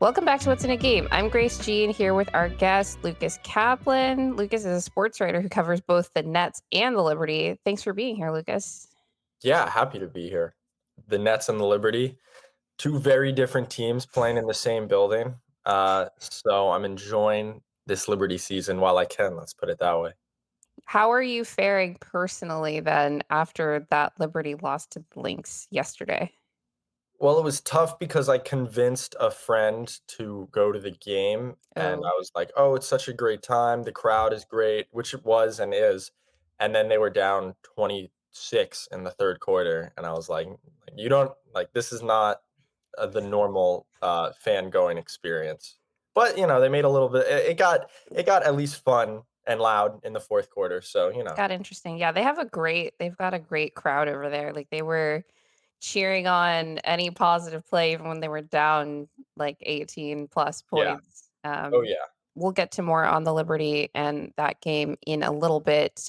Welcome back to What's in a Game. I'm Grace Jean here with our guest, Lucas Kaplan. Lucas is a sports writer who covers both the Nets and the Liberty. Thanks for being here, Lucas. Yeah, happy to be here. The Nets and the Liberty, two very different teams playing in the same building. So I'm enjoying this Liberty season while I can. Let's put it that way. How are you faring personally then after that Liberty loss to the Lynx yesterday? Well, it was tough because I convinced a friend to go to the game, and Oh, I was like, "Oh, it's such a great time. The crowd is great," which it was and is. And then they were down 26 in the third quarter, and I was like, "You don't like this is not the normal fan going experience." But they made a little bit. It got at least fun and loud in the fourth quarter. So got interesting. Yeah, they've got a great crowd over there. Like they were cheering on any positive play even when they were down like 18 plus yeah. points. Oh yeah. We'll get to more on the Liberty and that game in a little bit.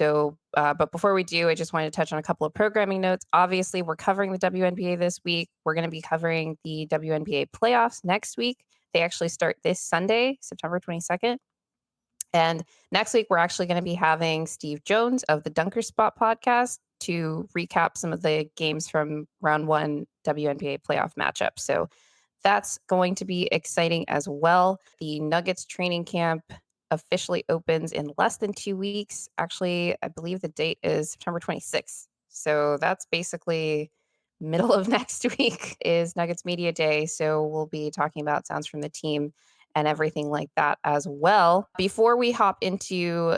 But before we do, I just wanted to touch on a couple of programming notes. Obviously, we're covering the WNBA this week. We're going to be covering the WNBA playoffs next week. They actually start this Sunday, September 22nd. And next week, we're actually going to be having Steve Jones of the Dunker Spot podcast to recap some of the games from round one WNBA playoff matchup. So that's going to be exciting as well. The Nuggets training camp officially opens in less than 2 weeks. Actually, I believe the date is September 26th. So that's basically middle of next week is Nuggets Media Day. So we'll be talking about sounds from the team and everything like that as well. Before we hop into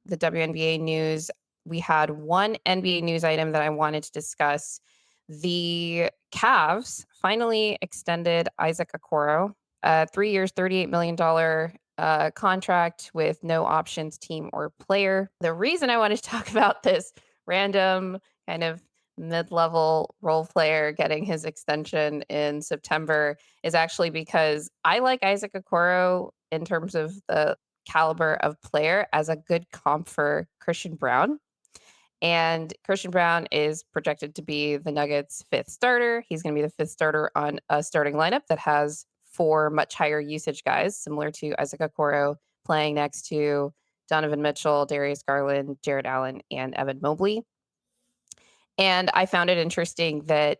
the WNBA news, we had one NBA news item that I wanted to discuss. The Cavs finally extended Isaac Okoro, a 3 years, $38 million contract with no options, team or player. The reason I wanted to talk about this random kind of mid-level role player getting his extension in September is actually because I like Isaac Okoro in terms of the caliber of player as a good comp for Christian Brown. And Christian Brown is projected to be the Nuggets' fifth starter. He's going to be the fifth starter on a starting lineup that has four much higher usage guys, similar to Isaac Okoro, playing next to Donovan Mitchell, Darius Garland, Jared Allen, and Evan Mobley. And I found it interesting that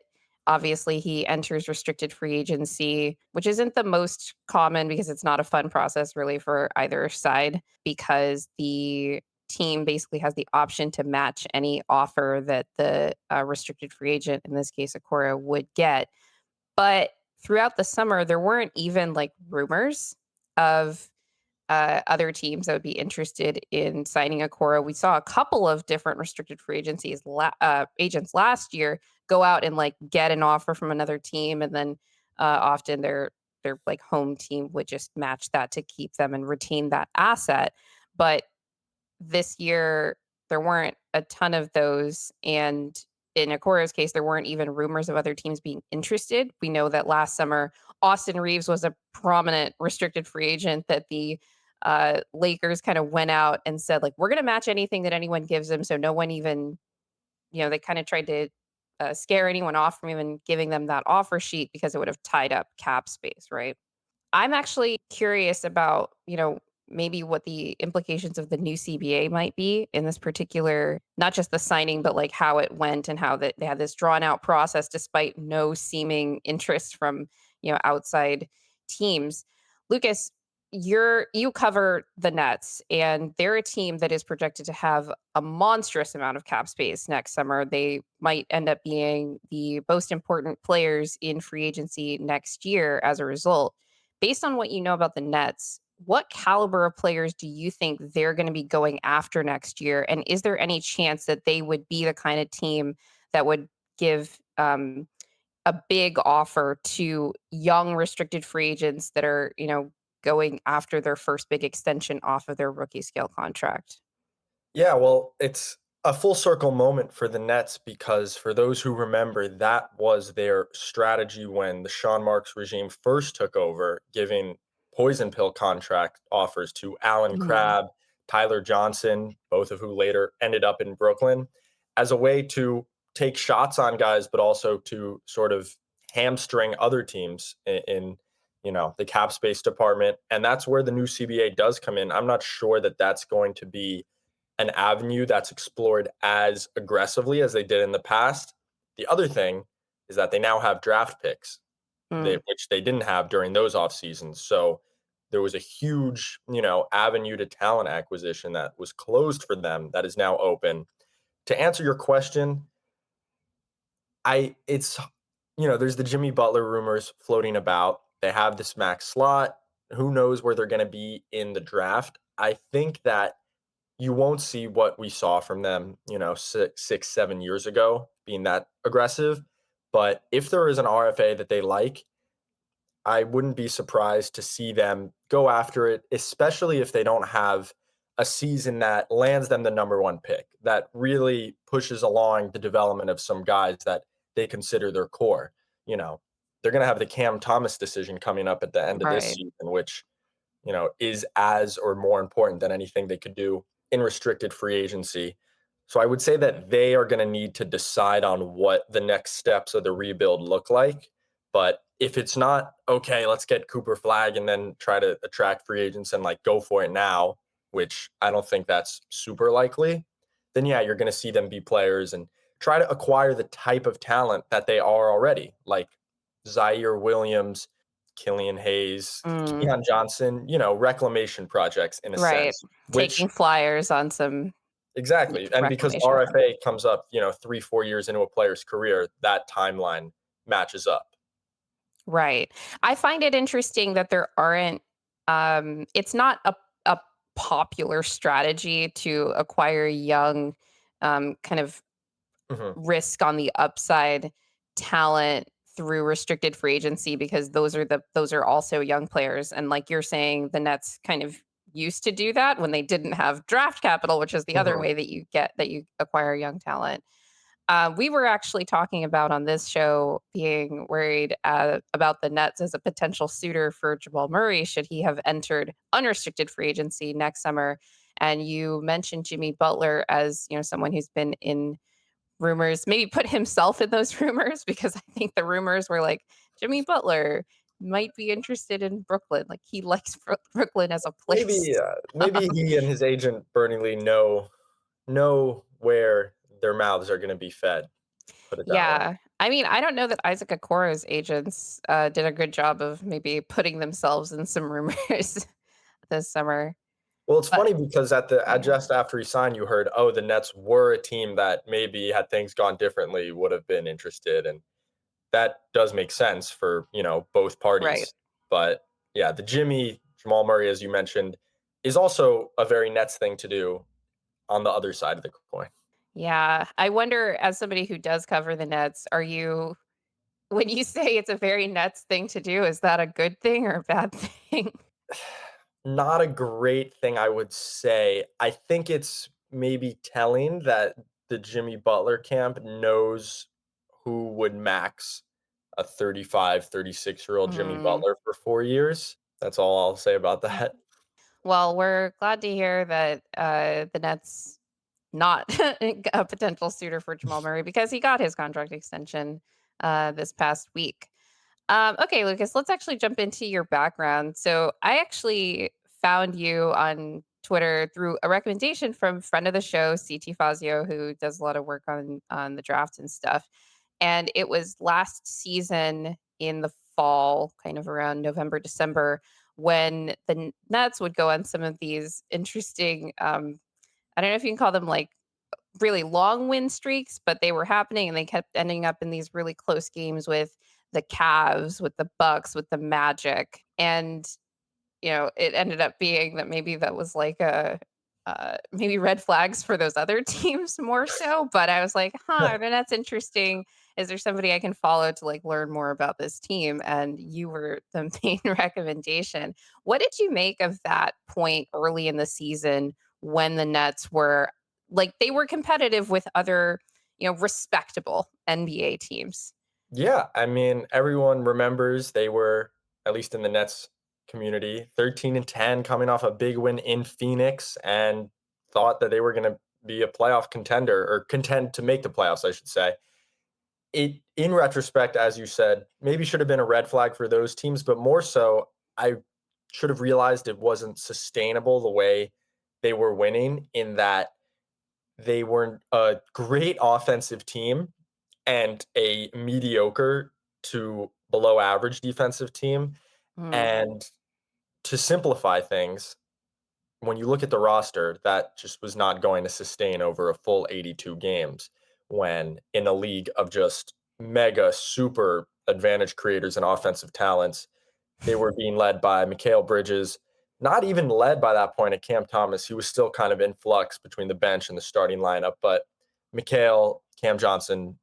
obviously he enters restricted free agency, which isn't the most common because it's not a fun process really for either side, because the team basically has the option to match any offer that the restricted free agent, in this case, Okoro, would get. But throughout the summer, there weren't even like rumors of other teams that would be interested in signing Okoro. We saw a couple of different restricted free agents last year go out and like get an offer from another team, and then often their like home team would just match that to keep them and retain that asset. But this year there weren't a ton of those, and in Okoro's case, there weren't even rumors of other teams being interested. We know that last summer Austin Reeves was a prominent restricted free agent that the Lakers kind of went out and said, like, we're going to match anything that anyone gives them. So no one even, they kind of tried to scare anyone off from even giving them that offer sheet because it would have tied up cap space, right? I'm actually curious about, maybe what the implications of the new CBA might be in this particular, not just the signing, but like how it went and how that they had this drawn out process despite no seeming interest from, outside teams. Lucas, you cover the Nets, and they're a team that is projected to have a monstrous amount of cap space next summer. They might end up being the most important players in free agency next year as a result. Based on what you know about the Nets, what caliber of players do you think they're going to be going after next year? And is there any chance that they would be the kind of team that would give a big offer to young restricted free agents that are, going after their first big extension off of their rookie scale contract? Yeah, well, it's a full circle moment for the Nets because for those who remember, that was their strategy when the Sean Marks regime first took over, giving poison pill contract offers to Alan Mhm. Crabb, Tyler Johnson, both of who later ended up in Brooklyn, as a way to take shots on guys, but also to sort of hamstring other teams in the cap space department. And that's where the new CBA does come in. I'm not sure that that's going to be an avenue that's explored as aggressively as they did in the past. The other thing is that they now have draft picks, Mm, which they didn't have during those off seasons. So there was a huge, avenue to talent acquisition that was closed for them that is now open. To answer your question, it's there's the Jimmy Butler rumors floating about. They have this max slot. Who knows where they're going to be in the draft? I think that you won't see what we saw from them, 6, 7 years ago being that aggressive. But if there is an RFA that they like, I wouldn't be surprised to see them go after it, especially if they don't have a season that lands them the number one pick, that really pushes along the development of some guys that they consider their core. You know, they're going to have the Cam Thomas decision coming up at the end of this right. season, which, is as or more important than anything they could do in restricted free agency. So I would say that they are going to need to decide on what the next steps of the rebuild look like. But if it's not, okay, let's get Cooper Flag and then try to attract free agents and like go for it now, which I don't think that's super likely, then yeah, you're going to see them be players and try to acquire the type of talent that they are already, like Zaire Williams, Killian Hayes, Mm, Keon Johnson, reclamation projects in a right. sense, Taking which flyers on some exactly. And because reclamation fund. RFA comes up, 3, 4 years into a player's career, that timeline matches up. Right. I find it interesting that there aren't it's not a popular strategy to acquire young kind of Mhm. risk on the upside talent through restricted free agency because those are also young players and like you're saying the Nets kind of used to do that when they didn't have draft capital, which is the other Mhm. way that you acquire young talent. We were actually talking about on this show being worried about the Nets as a potential suitor for Jamal Murray should he have entered unrestricted free agency next summer. And you mentioned Jimmy Butler as someone who's been in rumors, maybe put himself in those rumors because I think the rumors were like Jimmy Butler might be interested in Brooklyn, like he likes Brooklyn as a place. Maybe he and his agent Bernie Lee know where their mouths are going to be fed. Put it that way. Yeah. I mean, I don't know that Isaac Okoro's agents, did a good job of maybe putting themselves in some rumors this summer, Well, it's but funny because yeah. just after he signed, you heard, oh, the Nets were a team that maybe had things gone differently would have been interested, and that does make sense for both Right. parties. But yeah, the Jamal Murray, as you mentioned, is also a very Nets thing to do on the other side of the coin. Yeah. I wonder, as somebody who does cover the Nets, are you when you say it's a very Nets thing to do, is that a good thing or a bad thing? Not a great thing, I would say. I think it's maybe telling that the Jimmy Butler camp knows who would max a 35, 36-year-old Jimmy Mm, Butler for 4 years. That's all I'll say about yeah. that. Well, we're glad to hear that, the Nets not a potential suitor for Jamal Murray because he got his contract extension, this past week. Okay, Lucas, let's actually jump into your background. So I actually found you on Twitter through a recommendation from friend of the show, CT Fazio, who does a lot of work on the draft and stuff. And it was last season in the fall, kind of around November, December, when the Nets would go on some of these interesting I don't know if you can call them like really long win streaks, but they were happening and they kept ending up in these really close games with the Cavs, with the Bucks, with the Magic. And, it ended up being that maybe that was like maybe red flags for those other teams more so. But I was like, huh, that's interesting. Is there somebody I can follow to like learn more about this team? And you were the main recommendation. What did you make of that point early in the season when the Nets were like they were competitive with other, respectable NBA teams? Yeah, I mean, everyone remembers they were, at least in the Nets community, 13-10 coming off a big win in Phoenix and thought that they were going to be a playoff contender or contend to make the playoffs, I should say. it in retrospect, as you said, maybe should have been a red flag for those teams, but more so, I should have realized it wasn't sustainable the way they were winning, in that they were a great offensive team and a mediocre to below average defensive team. Mm, And to simplify things, when you look at the roster, that just was not going to sustain over a full 82 games, when in a league of just mega super advantage creators and offensive talents, they were being led by Mikal Bridges, not even led by that point at Cam Thomas. He was still kind of in flux between the bench and the starting lineup, but Mikal, Cam Johnson,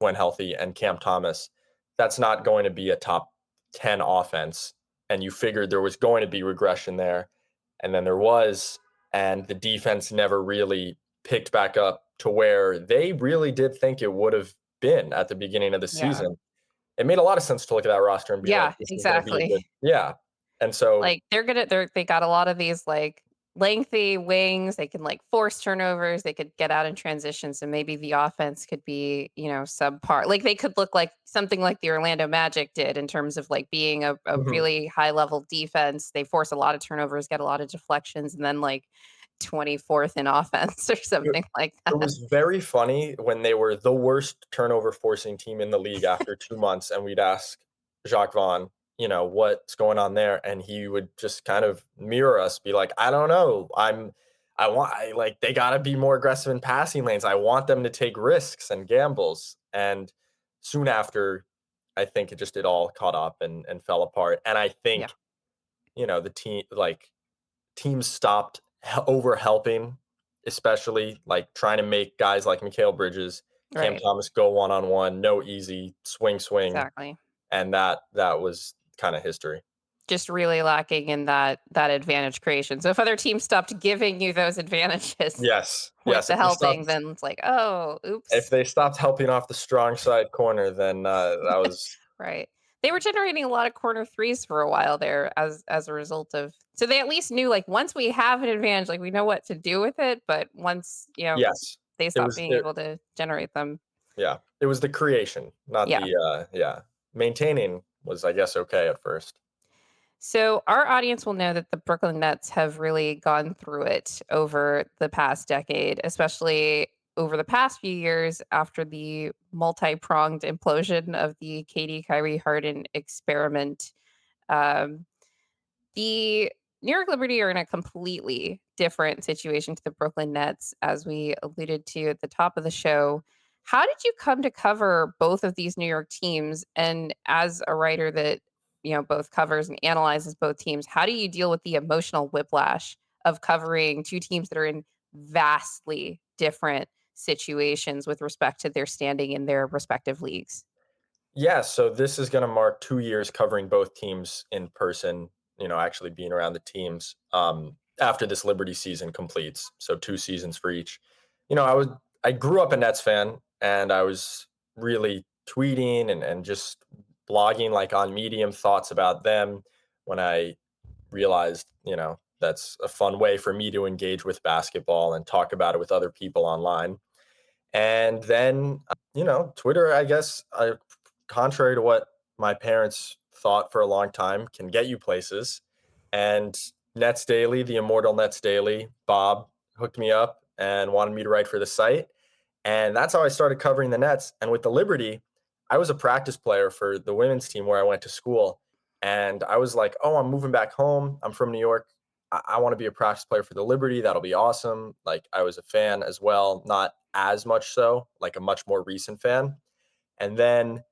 when healthy, and Cam Thomas, that's not going to be a top 10 offense. And you figured there was going to be regression there. And then there was, and the defense never really picked back up to where they really did think it would have been at the beginning of the yeah. season. It made a lot of sense to look at that roster and be like, Yeah, this is going to be a exactly. good, yeah. And so, Like, they got a lot of these, like, lengthy wings, they can, like, force turnovers, they could get out in transition, so maybe the offense could be, subpar. Like, they could look like something like the Orlando Magic did in terms of, like, being a mhm. really high level defense. They force a lot of turnovers, get a lot of deflections, and then, like, 24th in offense or It something like it that. was very funny when they were the worst turnover forcing team in the league after 2 months, and we'd ask Jacques Vaughn, "What's going on there?" And he would just kind of mirror us, be like, "I don't know. They gotta be more aggressive in passing lanes. I want them to take risks and gambles." And soon after, I think it all caught up and fell apart. And I Yeah, think, the teams stopped over helping, especially like trying to make guys like Mikal Bridges, Cam right, Thomas go one on one, no easy swing, exactly. and that was kind of history. Just really lacking in that advantage creation. So if other teams stopped giving you those advantages Yes, with yes. the helping, then it's like, "Oh, If oops." they stopped helping off the strong side corner, then that was Right. They were generating a lot of corner threes for a while there as a result of, so they at least knew, like, once we have an advantage, like, we know what to do with it, but once, yes. they It stopped was being it, able to generate them. yeah. It was the creation, not Yeah. the yeah. Maintaining was, I guess, okay at first. So our audience will know that the Brooklyn Nets have really gone through it over the past decade, especially over the past few years after the multi-pronged implosion of the Katie Kyrie Harden experiment. Um, the New York Liberty are in a completely different situation to the Brooklyn Nets, as we alluded to at the top of the show. How did you come to cover both of these New York teams? And as a writer that, both covers and analyzes both teams, how do you deal with the emotional whiplash of covering two teams that are in vastly different situations with respect to their standing in their respective leagues? Yeah, so this is gonna mark 2 years covering both teams in person, actually being around the teams, after this Liberty season completes, so 2 seasons for each. I grew up a Nets fan, and I was really tweeting and just blogging, like, on Medium, thoughts about them when I realized, that's a fun way for me to engage with basketball and talk about it with other people online. And then, Twitter, I guess, contrary to what my parents thought for a long time, can get you places. And Nets Daily, the immortal Nets Daily, Bob hooked me up and wanted me to write for the site. And that's how I started covering the Nets. And with the Liberty, I was a practice player for the women's team where I went to school. And I was like, oh, I'm moving back home. I'm from New York. I want to be a practice player for the Liberty. That'll be awesome. Like, I was a fan as well, not as much so, like a much more recent fan. And then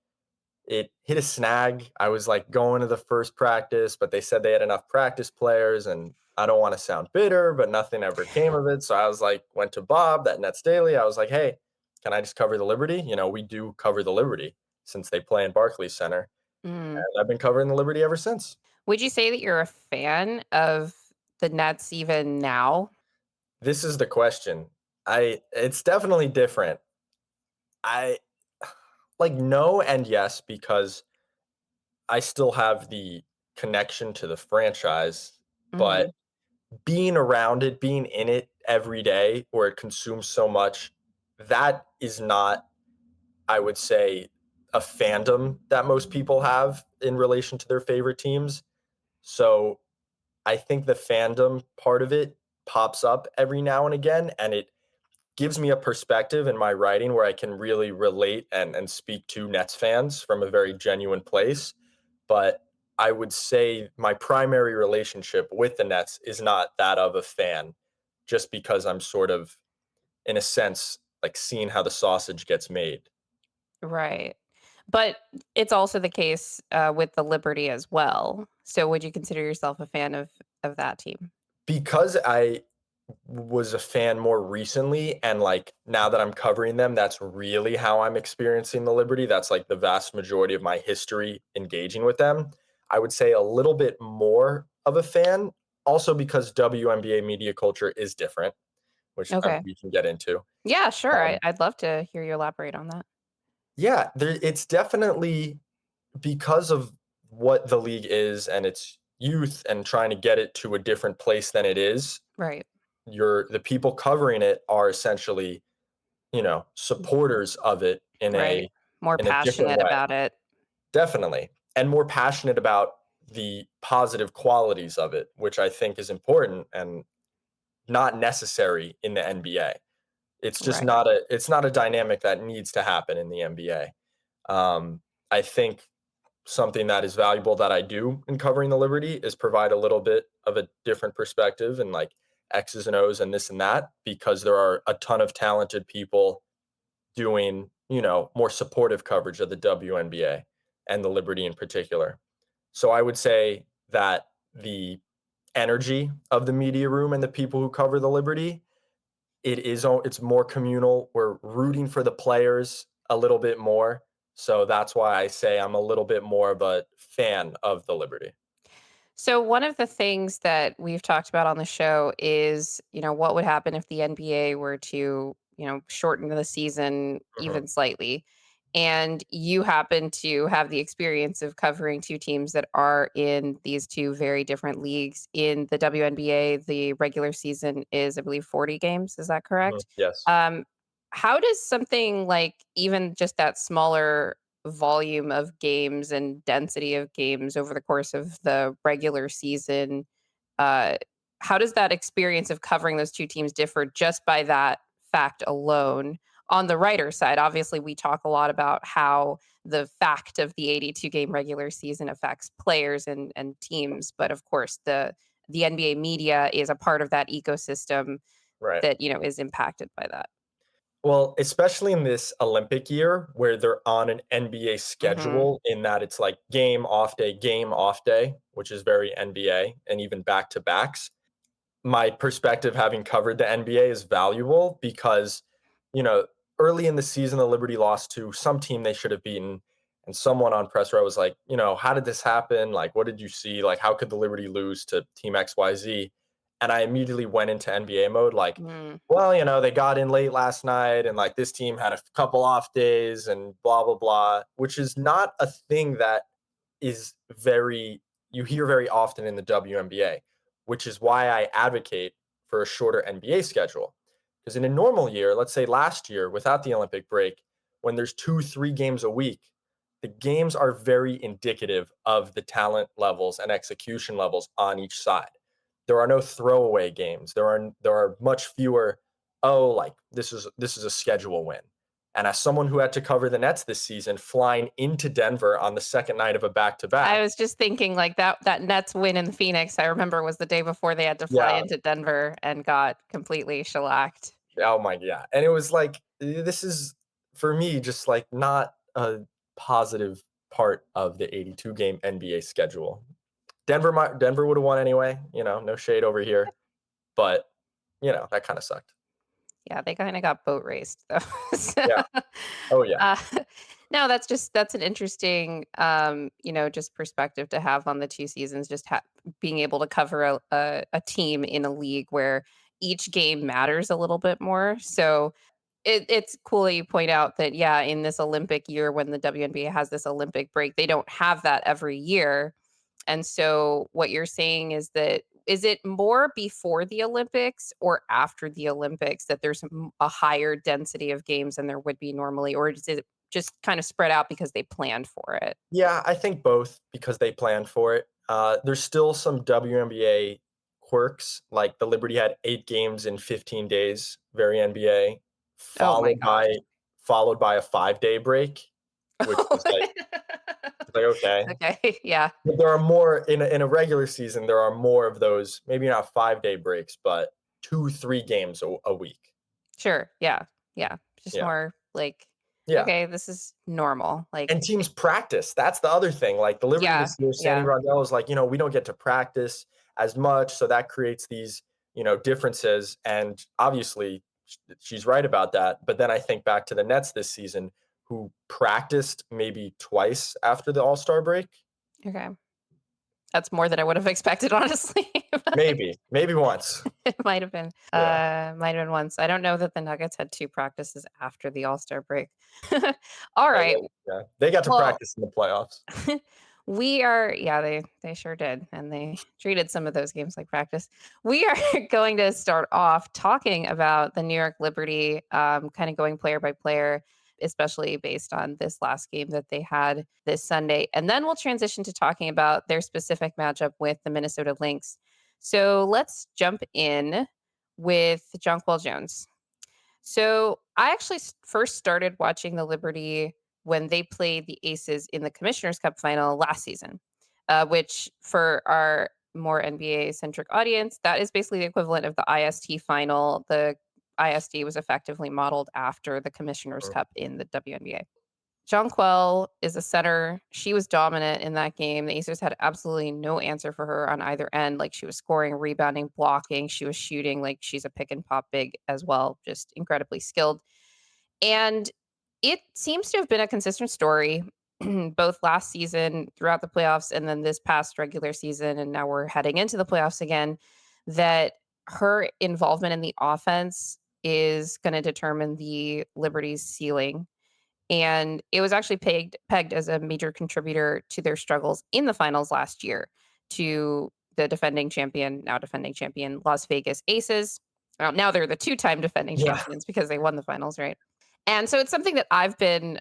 it hit a snag. I was like going to the first practice, but they said they had enough practice players, and I don't want to sound bitter, but nothing ever came of it. So I was like, went to Bob, that Nets Daily. I was like, hey, can I just cover the Liberty? We do cover the Liberty since they play in Barclays Center. Mm. And I've been covering the Liberty ever since. Would you say that you're a fan of the Nets even now? This is the question. It's definitely different. I like no and yes, because I still have the connection to the franchise, but Mhm. being around it, being in it every day where it consumes so much, that is not I would say, a fandom that most people have in relation to their favorite teams. So I think the fandom part of it pops up every now and again, and it gives me a perspective in my writing where I can really relate and speak to Nets fans from a very genuine place. But I would say my primary relationship with the Nets is not that of a fan, just because I'm sort of, in a sense, like seeing how the sausage gets made. Right. But it's also the case, with the Liberty as well. So would you consider yourself a fan of that team? Because I was a fan more recently, and like now that I'm covering them, that's really how I'm experiencing the Liberty. That's like the vast majority of my history engaging with them. I would say a little bit more of a fan, also because WNBA media culture is different, which Okay. we can get into. Yeah, sure. Um, I'd love to hear you elaborate on that. yeah, it's definitely because of what the league is and its youth and trying to get it to a different place than it is. Right. The people covering it are essentially, supporters of it Right. More in a different passionate way. about it. Definitely. And more passionate about the positive qualities of it, which I think is important and not necessary in the NBA. Right. It's not a dynamic that needs to happen in the NBA. I think something that is valuable that I do in covering the Liberty is provide a little bit of a different perspective and like X's and O's and this and that, because there are a ton of talented people doing, more supportive coverage of the WNBA and the Liberty in particular. So I would say that the energy of the media room and the people who cover the Liberty, it's more communal. We're rooting for the players a little bit more. So that's why I say I'm a little bit more of a fan of the Liberty. So one of the things that we've talked about on the show is, what would happen if the NBA were to, shorten the season Mhm. even slightly. And you happen to have the experience of covering two teams that are in these two very different leagues. In the WNBA, the regular season is, I believe, 40 games. Is that Mhm. correct? Yes. Um, how does something like even just that smaller volume of games and density of games over the course of the regular season, uh, how does that experience of covering those 2 teams differ just by that fact alone? On the writer's side, obviously, we talk a lot about how the fact of the 82 game regular season affects players and teams, but of course, the NBA media is a part of that ecosystem Right. that, is impacted by that. Well, especially in this Olympic year where they're on an NBA Mhm. schedule in that it's like game, off day, which is very NBA and even back to backs. My perspective having covered the NBA is valuable because, you know, early in the season, the Liberty lost to some team they should have beaten. And someone on press row was like, how did this happen? Like, what did you see? Like, how could the Liberty lose to team XYZ? And I immediately went into NBA mode, like, Mm, well, they got in late last night and like this team had a couple off days and blah, blah, blah, which is not a thing that is you hear very often in the WNBA, which is why I advocate for a shorter NBA schedule. Because in a normal year, let's say last year without the Olympic break, when there's 2, 3 games a week, the games are very indicative of the talent levels and execution levels on each side. There are no throwaway games. There are much fewer, oh, like this is a schedule win. And as someone who had to cover the Nets this season, flying into Denver on the second night of a back to I back, was just thinking like that Nets win in Phoenix, I remember was the day before they had to fly yeah, into Denver and got completely shellacked. oh my, yeah, and it was like this is for me just like not a positive part of the 82 game NBA schedule. Denver would have won anyway, no shade over here, but that kind of sucked. Yeah, they kinda got boat raced though. So, Yeah. Oh yeah. uh, no, that's an interesting, just perspective to have on the 2 seasons, just being able to cover a team in a league where each game matters a little bit more. So, it's cool that you point out that, yeah, in this Olympic year when the WNBA has this Olympic break, they don't have that every year. And so what you're saying is it more before the Olympics or after the Olympics that there's a higher density of games than there would be normally, or just kind of spread out because they planned for it? Yeah, I think both because they planned for it. There's still some WNBA quirks, like the Liberty had 8 games in 15 days, very NBA, Oh my followed gosh. by followed by a 5-day break, which was like, okay. Okay, yeah, But there are more in a regular season, there are more of those, maybe not 5-day breaks, but 2, 3 games a week. sure, yeah, yeah, just Yeah. more like, Yeah. okay, this is normal, like, And teams practice. That's the other thing. Like the Liberty yeah, this year, Sandy yeah, Rondell is like, we don't get to practice as much. So that creates these, differences. And obviously, she's right about that. But then I think back to the Nets this season, who practiced maybe twice after the All Star break. okay. That's more than I would have expected, honestly. Maybe once. It Yeah. might have been once. I don't know that the Nuggets had 2 practices after the All-Star break. All right, Yeah. They got to well, practice in the playoffs. we are yeah, they sure did, and they treated some of those games like practice. We are going to start off talking about the New York Liberty, kinda going player by player, especially based on this last game that they had this Sunday, and then we'll transition to talking about their specific matchup with the Minnesota Lynx. So, let's jump in with Jonquel Jones. So I actually first started watching the Liberty when they played the Aces in the Commissioner's Cup final last season, which for our more NBA centric audience, that is basically the equivalent of the IST final. The IST was effectively modeled after the Commissioner's Mhm. Cup in the WNBA. Jonquel is a center. She was dominant in that game. The Aces had absolutely no answer for her on either end. Like she was scoring, rebounding, blocking. She was shooting. Like she's a pick and pop big as well. Just incredibly skilled. And it seems to have been a consistent story both last season throughout the playoffs and then this past regular season. And now we're heading into the playoffs again. That her involvement in the offense is going to determine the Liberty's ceiling, and it was actually pegged as a major contributor to their struggles in the finals last year to the now defending champion Las Vegas Aces. Now they're the two-time defending Yeah. champions because they won the finals, right? And so it's something that I've been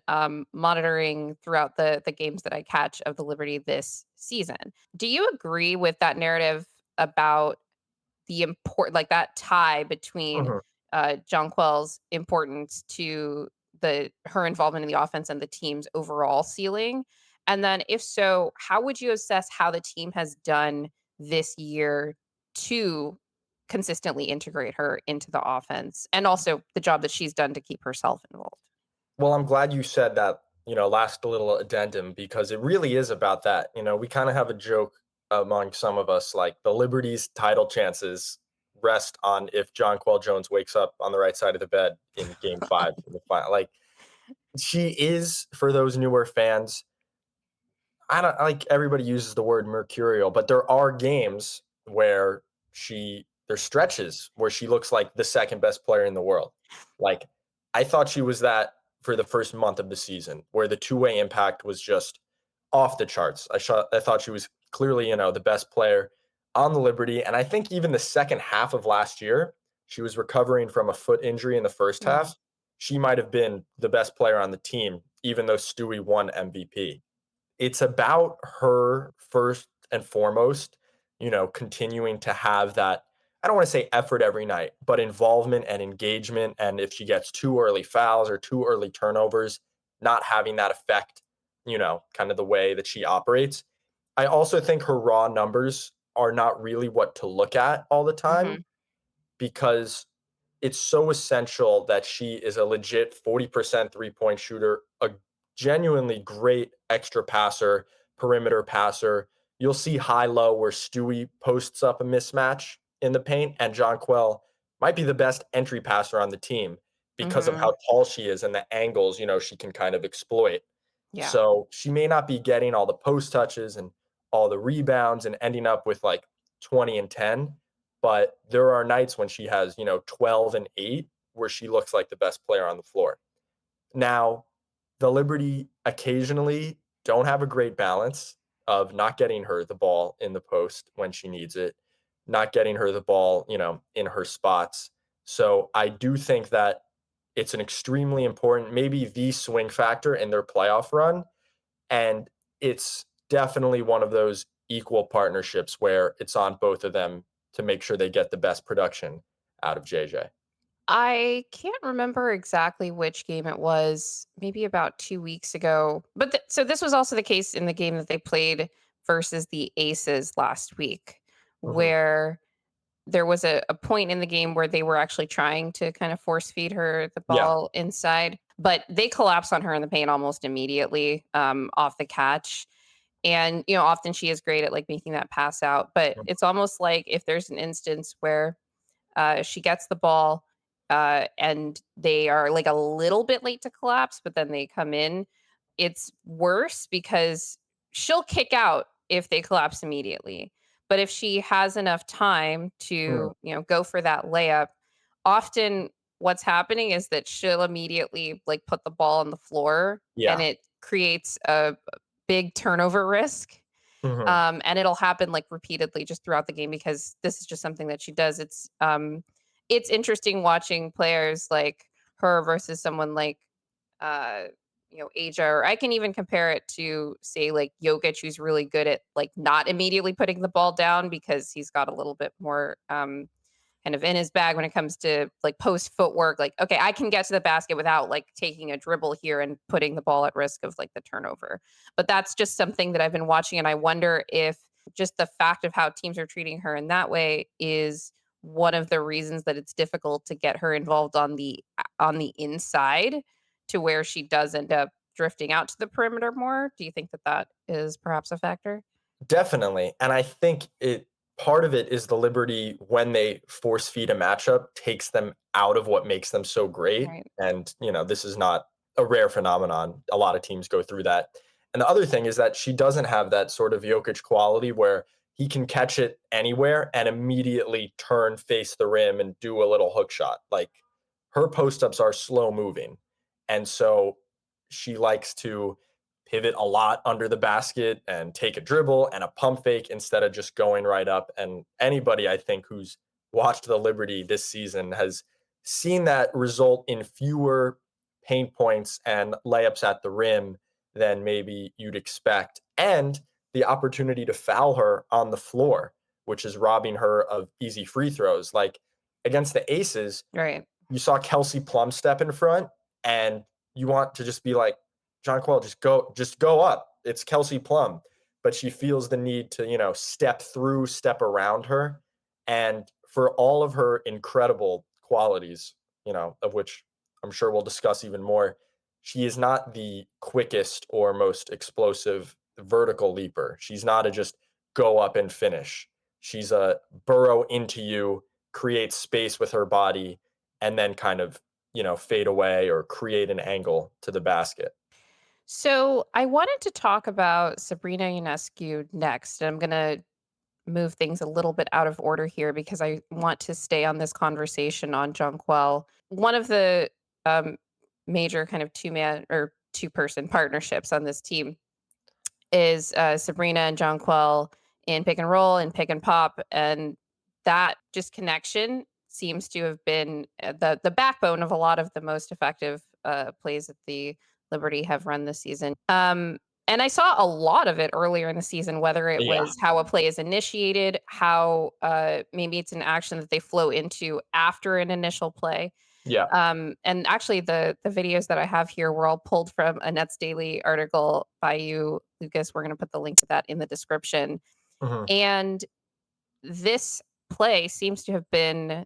monitoring throughout the games that I catch of the Liberty this season. Do you agree with that narrative about the like that tie between Mhm. Jonquel's importance to her involvement in the offense and the team's overall ceiling? And then if so, how would you assess how the team has done this year to consistently integrate her into the offense and also the job that she's done to keep herself involved? Well, I'm glad you said that, last little addendum because it really is about that. We kind of have a joke among some of us, like the Liberty's title chances rest on if Jonquel Jones wakes up on the right side of the bed in game 5 in the final. Like she is, for those newer fans, I don't like everybody uses the word mercurial, but there are games where there's stretches where she looks like the second best player in the world. Like I thought she was that for the first month of the season, where the two-way impact was just off the charts. I thought she was clearly, the best player on the Liberty. And I think even the second half of last year, she was recovering from a foot injury in the first Mm, half. She might have been the best player on the team, even though Stewie won MVP. It's about her first and foremost, continuing to have that, I don't want to say effort every night, but involvement and engagement. And if she gets too early fouls or too early turnovers, not having that affect, kind of the way that she operates. I also think her raw numbers are not really what to look at all the time mhm, because it's so essential that she is a legit 40% three-point shooter, a genuinely great extra passer, perimeter passer. You'll see high-low where Stewie posts up a mismatch in the paint, and Jonquel might be the best entry passer on the team because of mhm. how tall she is and the angles, she can kind of exploit. Yeah. So she may not be getting all the post touches and all the rebounds and ending up with like 20 and 10, but there are nights when she has, 12 and 8 where she looks like the best player on the floor. Now, the Liberty occasionally don't have a great balance of not getting her the ball in the post when she needs it, not getting her the ball, in her spots. So I do think that It's an extremely important, maybe the swing factor in their playoff run. And it's definitely one of those equal partnerships where it's on both of them to make sure they get the best production out of JJ. I can't remember exactly which game it was, maybe about 2 weeks ago. But so this was also the case in the game that they played versus the Aces last week, Mhm. where there was a point in the game where they were actually trying to kind of force feed her the Yeah. ball inside, but they collapsed on her in the paint almost immediately off the catch. And, often she is great at like making that pass out, but Mhm. it's almost like if there's an instance where she gets the ball, and they are like a little bit late to collapse, but then they come in. It's worse because she'll kick out if they collapse immediately. But if she has enough time Mm. to, go for that layup, often what's happening is that she'll immediately like put the ball on the floor and Yeah. it creates a big turnover risk. Mhm. And it'll happen like repeatedly just throughout the game because this is just something that she does. It's interesting watching players like her versus someone like uh Aja, or I can even compare it to say like Jokic, who's really good at like not immediately putting the ball down because he's got a little bit more kind of in his bag when it comes to like post footwork. Like, okay, I can get to the basket without like taking a dribble here and putting the ball at risk of like the turnover. But that's just something that I've been watching. And I wonder if just the fact of how teams are treating her in that way is one of the reasons that it's difficult to get her involved on the inside to where she does end up drifting out to the perimeter more. Do you think that that is perhaps a factor? Definitely, and I think it part of it is the Liberty when they force feed a matchup takes them out of what makes them so great, Right. and, this is not a rare phenomenon. A lot of teams go through that, and the other thing is that she doesn't have that sort of Jokic quality where he can catch it anywhere and immediately turn, face the rim, and do a little hook shot. Like, her post ups are slow moving, and so she likes to pivot a lot under the basket and take a dribble and a pump fake instead of just going right up. And anybody I think who's watched the Liberty this season has seen that result in fewer paint points and layups at the rim than maybe you'd expect. And the opportunity to foul her on the floor, which is robbing her of easy free throws. Like against the Aces, Right. you saw Kelsey Plum step in front, and you want to just be like, Jonquel, just go up. It's Kelsey Plum. But she feels the need to, step through, step around her. And for all of her incredible qualities, of which I'm sure we'll discuss even more, she is not the quickest or most explosive vertical leaper. She's not a just go up and finish. She's a burrow into you, create space with her body, and then kind of, fade away or create an angle to the basket. So I wanted to talk about Sabrina Ionescu next. And I'm going to move things a little bit out of order here because I want to stay on this conversation on Jonquel. One of the um, major kind of two-man or two-person partnerships on this team is Sabrina and Jonquel in pick and roll and pick and pop, and that just connection seems to have been the backbone of a lot of the most effective plays that the Liberty have run this season. And I saw a lot of it earlier in the season, whether it Yeah. was how a play is initiated, how maybe it's an action that they flow into after an initial play. Yeah. And actually, the videos that I have here were all pulled from a Nets Daily article by you, Lucas. We're going to put the link to that in the description. Mhm. And this play seems to have been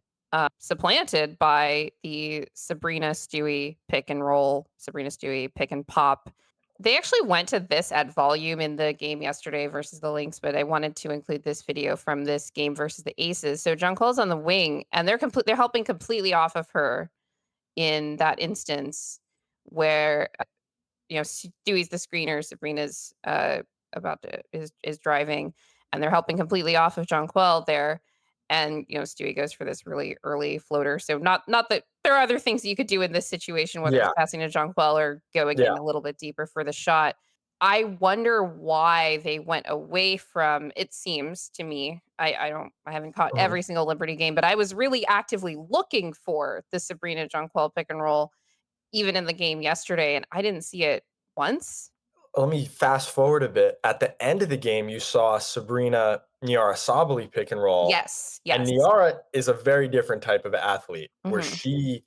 supplanted by the Sabrina Stewie pick and pop. They actually went to this at volume in the game yesterday versus the Lynx, but I wanted to include this video from this game versus the Aces. So John Cole's on the wing, and they're helping completely off of her in that instance where Stewie's the screener, Sabrina's about to is driving, and they're helping completely off of Jonquel there. And Stewie goes for this really early floater. So not that there are other things that you could do in this situation, whether it's Yeah. passing to Jonquel or going Yeah. in a little bit deeper for the shot. I wonder why they went away from, it seems to me, I haven't caught Mhm. every single Liberty game, but I was really actively looking for the Sabrina Jonquel pick and roll even in the game yesterday, and I didn't see it once. Let me fast forward a bit. At the end of the game, you saw Sabrina Nyara Sabally pick and roll, Yes, and yes. Nyara is a very different type of athlete where Mhm. she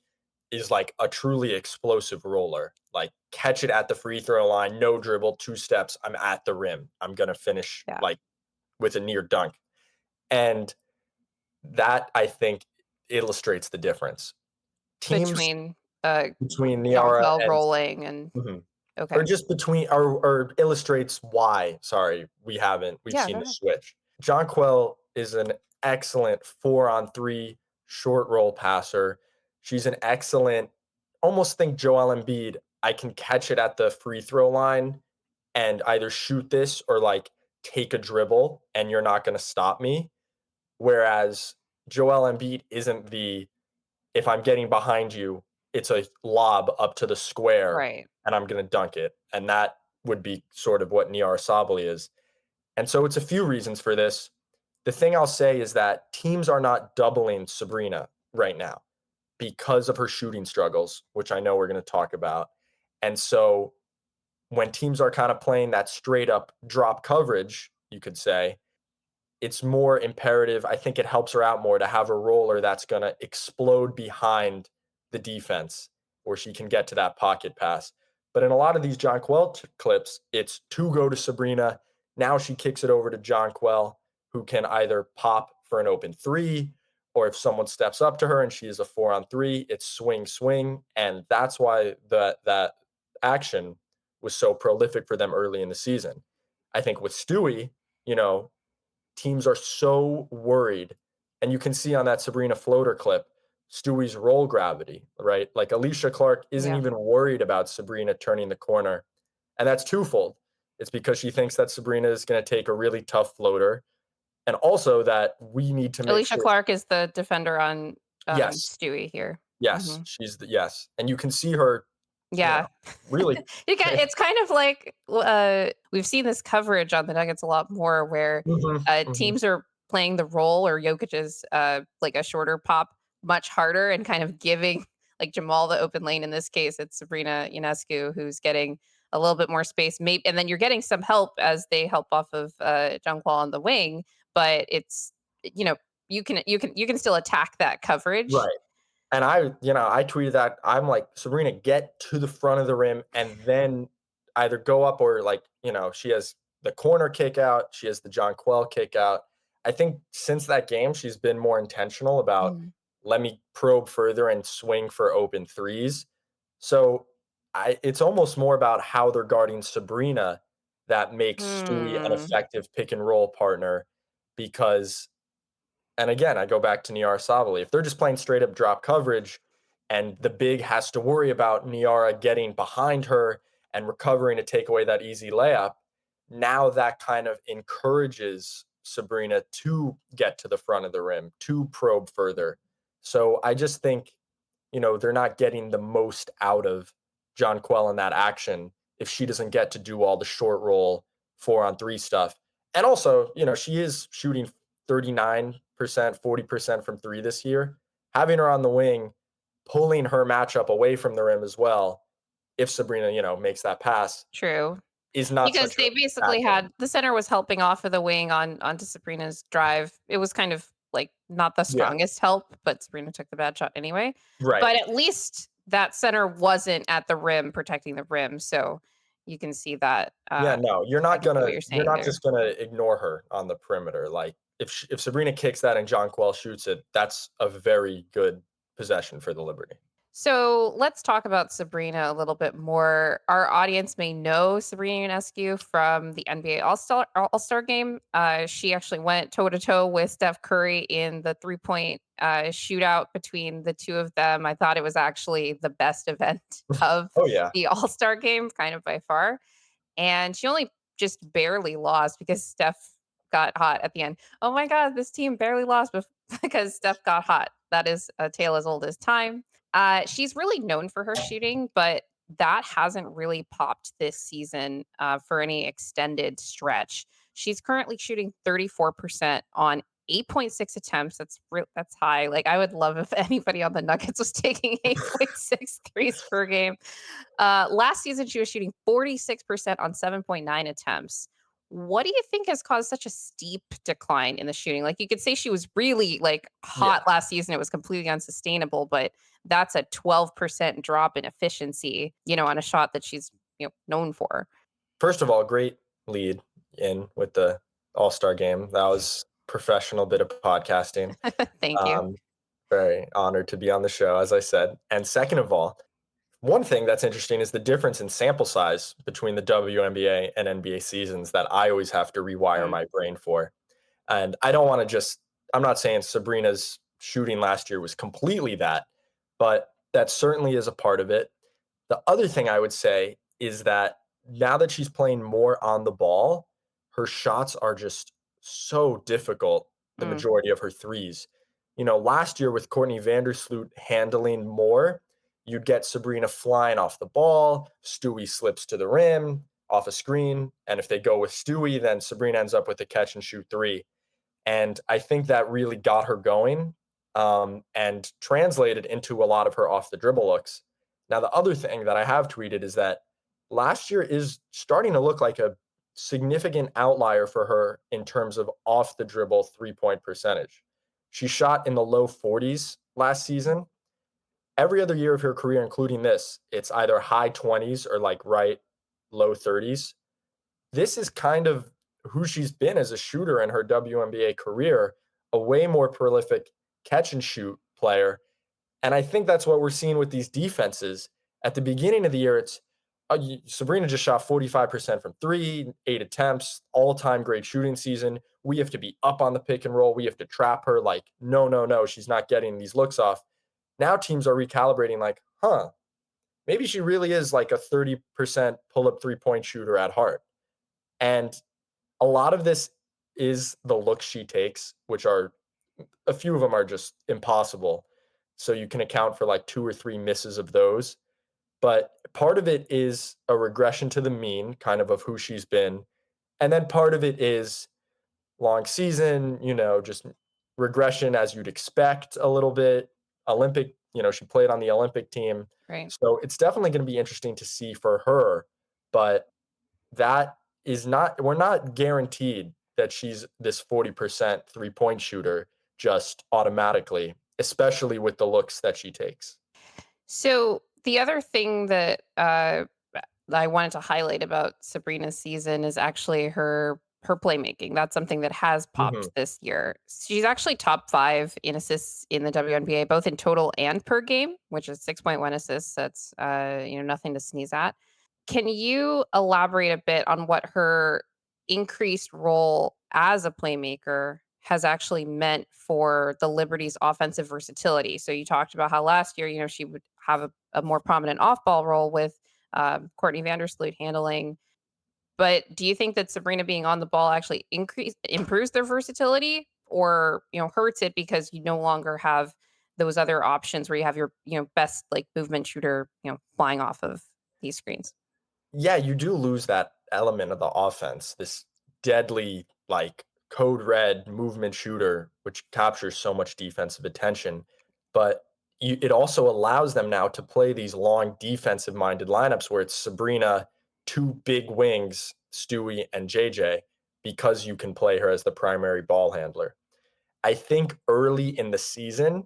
is like a truly explosive roller. Like catch it at the free throw line, no dribble, 2 steps, I'm at the rim. I'm gonna finish Yeah. like with a near dunk. And that I think illustrates the difference. Teams Between, between Nyara Jonquel and rolling and mhm. okay. Or just between or illustrates why, sorry, we've Yeah, seen go the ahead. switch. Jonquel is an excellent 4-on-3 short roll passer. She's an excellent almost think Joel Embiid, I can catch it at the free throw line and either shoot this or, like, take a dribble, and you're not gonna stop me. Whereas Joel Embiid isn't the if I'm getting behind you, it's a lob up to the square Right. and I'm going to dunk it. And that would be sort of what Niar Sabali is. And so it's a few reasons for this. The thing I'll say is that teams are not doubling Sabrina right now because of her shooting struggles, which I know we're going to talk about. And so when teams are kind of playing that straight up drop coverage, you could say, it's more imperative. I think it helps her out more to have a roller that's going to explode behind the defense where she can get to that pocket pass. But in a lot of these Jonquel clips, it's to go to Sabrina. Now she kicks it over to Jonquel, who can either pop for an open three, or if someone steps up to her and she is a 4-on-3, it's swing, swing. And that's why that action was so prolific for them early in the season. I think with Stewie, you know, teams are so worried. And you can see on that Sabrina floater clip, Stewie's roll gravity, right? Like Alicia Clark isn't Yeah. even worried about Sabrina turning the corner. And that's twofold. It's because she thinks that Sabrina is going to take a really tough floater. And also that we need to make Alicia sure. Clark is the defender on, Yes. Stewie here. Yes. Mhm. She's the, yes. And you can see her, you know, Yeah. really. It's kind of like, we've seen this coverage on the Nuggets a lot more where, Mhm, mhm. teams are playing the role or Jokic's, like a shorter pop much harder and kind of giving, like, Jamal the open lane. In this case, it's Sabrina Ionescu who's getting a little bit more space, maybe, and then you're getting some help as they help off of, Jonquel on the wing, but it's, you know, you can still attack that coverage. Right. And I tweeted that. I'm like, Sabrina, get to the front of the rim and then either go up or like, she has the corner kick out. She has the John Quell kick out. I think since that game, she's been more intentional about Mhm. let me probe further and swing for open threes. So it's almost more about how they're guarding Sabrina that makes Stewie an Hmm. effective pick and roll partner because and again, I go back to Niara Savali. If they're just playing straight up drop coverage and the big has to worry about Niara getting behind her and recovering to take away that easy layup, now that kind of encourages Sabrina to get to the front of the rim, to probe further. So I just think, they're not getting the most out of John Quell in that action if she doesn't get to do all the short roll 4-on-3 stuff. And also, she is shooting 39%, 40% from three this year. Having her on the wing, pulling her matchup away from the rim as well, if Sabrina, makes that pass, True. is not Because such a they bad basically thing. had the center was helping off of the wing onto Sabrina's drive. It was kind of like not the Yeah. strongest help, but Sabrina took the bad shot anyway. Right. But at least that center wasn't at the rim protecting the rim, so you can see that. Yeah, no, I can see what you're you're saying not there. just gonna ignore her on the perimeter. Like if Sabrina kicks that and John Quell shoots it, that's a very good possession for the Liberty. So let's talk about Sabrina a little bit more. Our audience may know Sabrina Ionescu from the NBA All-Star game. She actually went toe to toe with Steph Curry in the 3-point shootout between the two of them. I thought it was actually the best event of Oh yeah. the All-Star game, kind of by far. And she only just barely lost because Steph got hot at the end. Oh my God, this team barely lost because Steph got hot. That is a tale as old as time. She's really known for her shooting, but that hasn't really popped this season for any extended stretch. She's currently shooting 34% on 8.6 attempts. That's high. Like, I would love if anybody on the Nuggets was taking 8.6 threes per game. Last season, she was shooting 46% on 7.9 attempts. What do you think has caused such a steep decline in the shooting? Like, you could say she was really, like, hot Yeah. last season, it was completely unsustainable, but that's a 12% drop in efficiency, on a shot that she's, known for. First of all, great lead in with the All-Star game. That was professional bit of podcasting. Thank you. Um, Very honored to be on the show, as I said. And second of all, one thing that's interesting is the difference in sample size between the WNBA and NBA seasons that I always have to rewire Mm, my brain for. And I don't want to just, I'm not saying Sabrina's shooting last year was completely that, but that certainly is a part of it. The other thing I would say is that now that she's playing more on the ball, her shots are just so difficult, the mm, majority of her threes. Last year with Courtney Vandersloot handling more, you'd get Sabrina flying off the ball, Stewie slips to the rim off a screen, and if they go with Stewie, then Sabrina ends up with a catch and shoot three. And I think that really got her going and translated into a lot of her off the dribble looks. Now, the other thing that I have tweeted is that last year is starting to look like a significant outlier for her in terms of off the dribble 3-point percentage. She shot in the low 40s last season. Every other year of her career, including this, it's either high 20s or like right low 30s. This is kind of who she's been as a shooter in her WNBA career, a way more prolific catch and shoot player. And I think that's what we're seeing with these defenses. At the beginning of the year, it's Sabrina just shot 45% from three, 8 attempts, all time great shooting season. We have to be up on the pick and roll. We have to trap her. Like, no, no, no, she's not getting these looks off. Now teams are recalibrating, like, maybe she really is like a 30% pull up 3-point shooter at heart. And a lot of this is the looks she takes, which are a few of them are just impossible. So you can account for like 2 or 3 misses of those. But part of it is a regression to the mean, kind of who she's been. And then part of it is long season, just regression as you'd expect a little bit. Olympic, she played on the Olympic team. right. So it's definitely going to be interesting to see for her. But that is not, we're not guaranteed that she's this 40% 3-point shooter just automatically, especially with the looks that she takes. So the other thing that I wanted to highlight about Sabrina's season is actually her playmaking. That's something that has popped Mhm. this year. She's actually top 5 in assists in the WNBA, both in total and per game, which is 6.1 assists. That's nothing to sneeze at. Can you elaborate a bit on what her increased role as a playmaker has actually meant for the Liberty's offensive versatility? So you talked about how last year, she would have a more prominent off-ball role with Courtney Vandersloot handling. But do you think that Sabrina being on the ball actually improves their versatility, or hurts it because you no longer have those other options where you have your best like movement shooter flying off of these screens? Yeah, you do lose that element of the offense, this deadly, like code red movement shooter, which captures so much defensive attention. But it also allows them now to play these long defensive minded lineups where it's Sabrina, 2 big wings, Stewie and JJ, because you can play her as the primary ball handler. I think early in the season,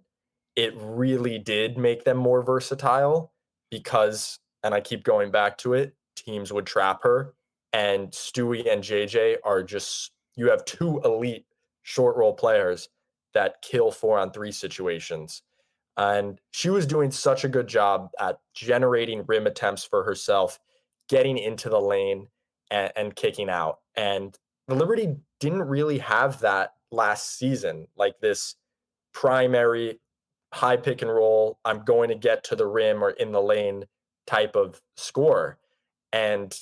it really did make them more versatile because, and I keep going back to it, teams would trap her. And Stewie and JJ are just, you have 2 elite short role players that kill 4-on-3 situations. And she was doing such a good job at generating rim attempts for herself, getting into the lane and kicking out. And the Liberty didn't really have that last season, like this primary high pick and roll, I'm going to get to the rim or in the lane type of score. And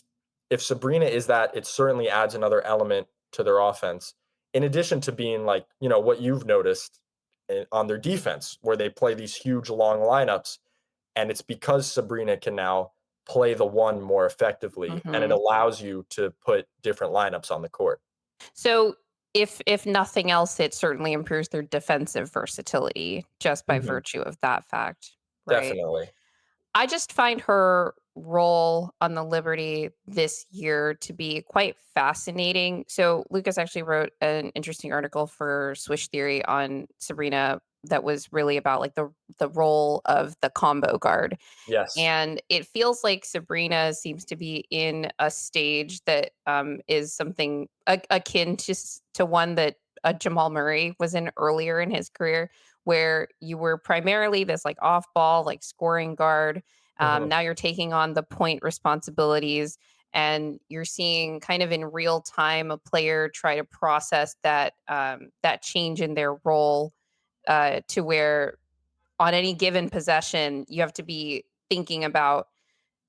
if Sabrina is that, it certainly adds another element to their offense. In addition to being like, what you've noticed on their defense, where they play these huge long lineups. And it's because Sabrina can now play the one more effectively, and it Mhm. allows you to put different lineups on the court. So if nothing else, it certainly improves their defensive versatility just by Mhm. virtue of that fact, right? Definitely. I just find her role on the Liberty this year to be quite fascinating. So Lucas actually wrote an interesting article for Swish Theory on Sabrina that was really about like the role of the combo guard. Yes. And it feels like Sabrina seems to be in a stage that is something akin to one that Jamal Murray was in earlier in his career, where you were primarily this like off ball, like scoring guard. Mhm. Now you're taking on the point responsibilities, and you're seeing kind of in real time a player try to process that change in their role to where on any given possession, you have to be thinking about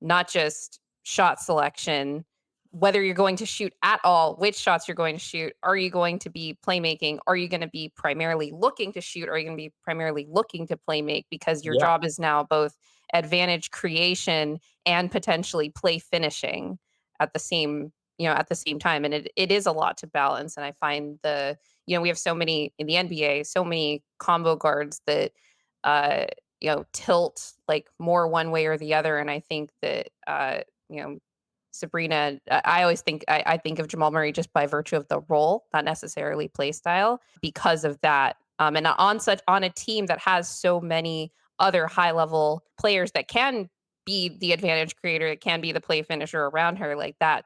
not just shot selection, whether you're going to shoot at all, which shots you're going to shoot. Are you going to be playmaking? Are you going to be primarily looking to shoot? Are you going to be primarily looking to playmake? Because your Yeah. job is now both advantage creation and potentially play finishing at the same, at the same time. And it is a lot to balance. And I find we have so many in the NBA, so many combo guards that uh tilt like more one way or the other. And I think that you know, Sabrina, I always think I think of Jamal Murray just by virtue of the role, not necessarily play style, because of that. And on a team that has so many other high level players that can be the advantage creator, that can be the play finisher around her, like that,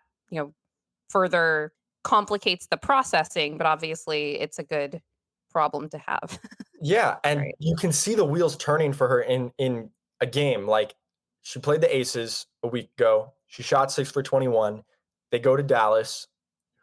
further complicates the processing. But obviously, it's a good problem to have, Yeah, and right? you can see the wheels turning for her in a game. Like, she played the Aces a week ago. She shot 6 for 21. They go to Dallas,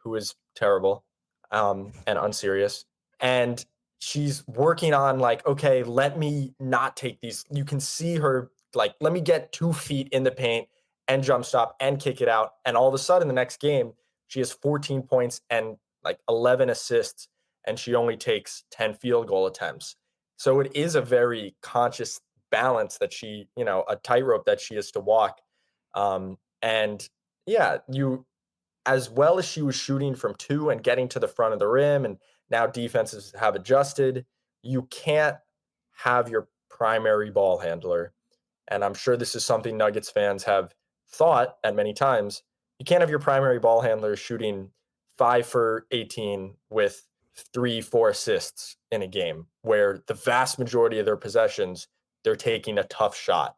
who is terrible, and unserious. And she's working on like, okay, let me not take these. You can see her like, let me get 2 feet in the paint and jump stop and kick it out. And all of a sudden, the next game, she has 14 points and like 11 assists, and she only takes 10 field goal attempts. So it is a very conscious balance that a tightrope that she has to walk. And yeah, as well as she was shooting from two and getting to the front of the rim, and now defenses have adjusted, you can't have your primary ball handler. And I'm sure this is something Nuggets fans have thought at many times. You can't have your primary ball handler shooting 5 for 18 with 3, 4 assists in a game where the vast majority of their possessions, they're taking a tough shot.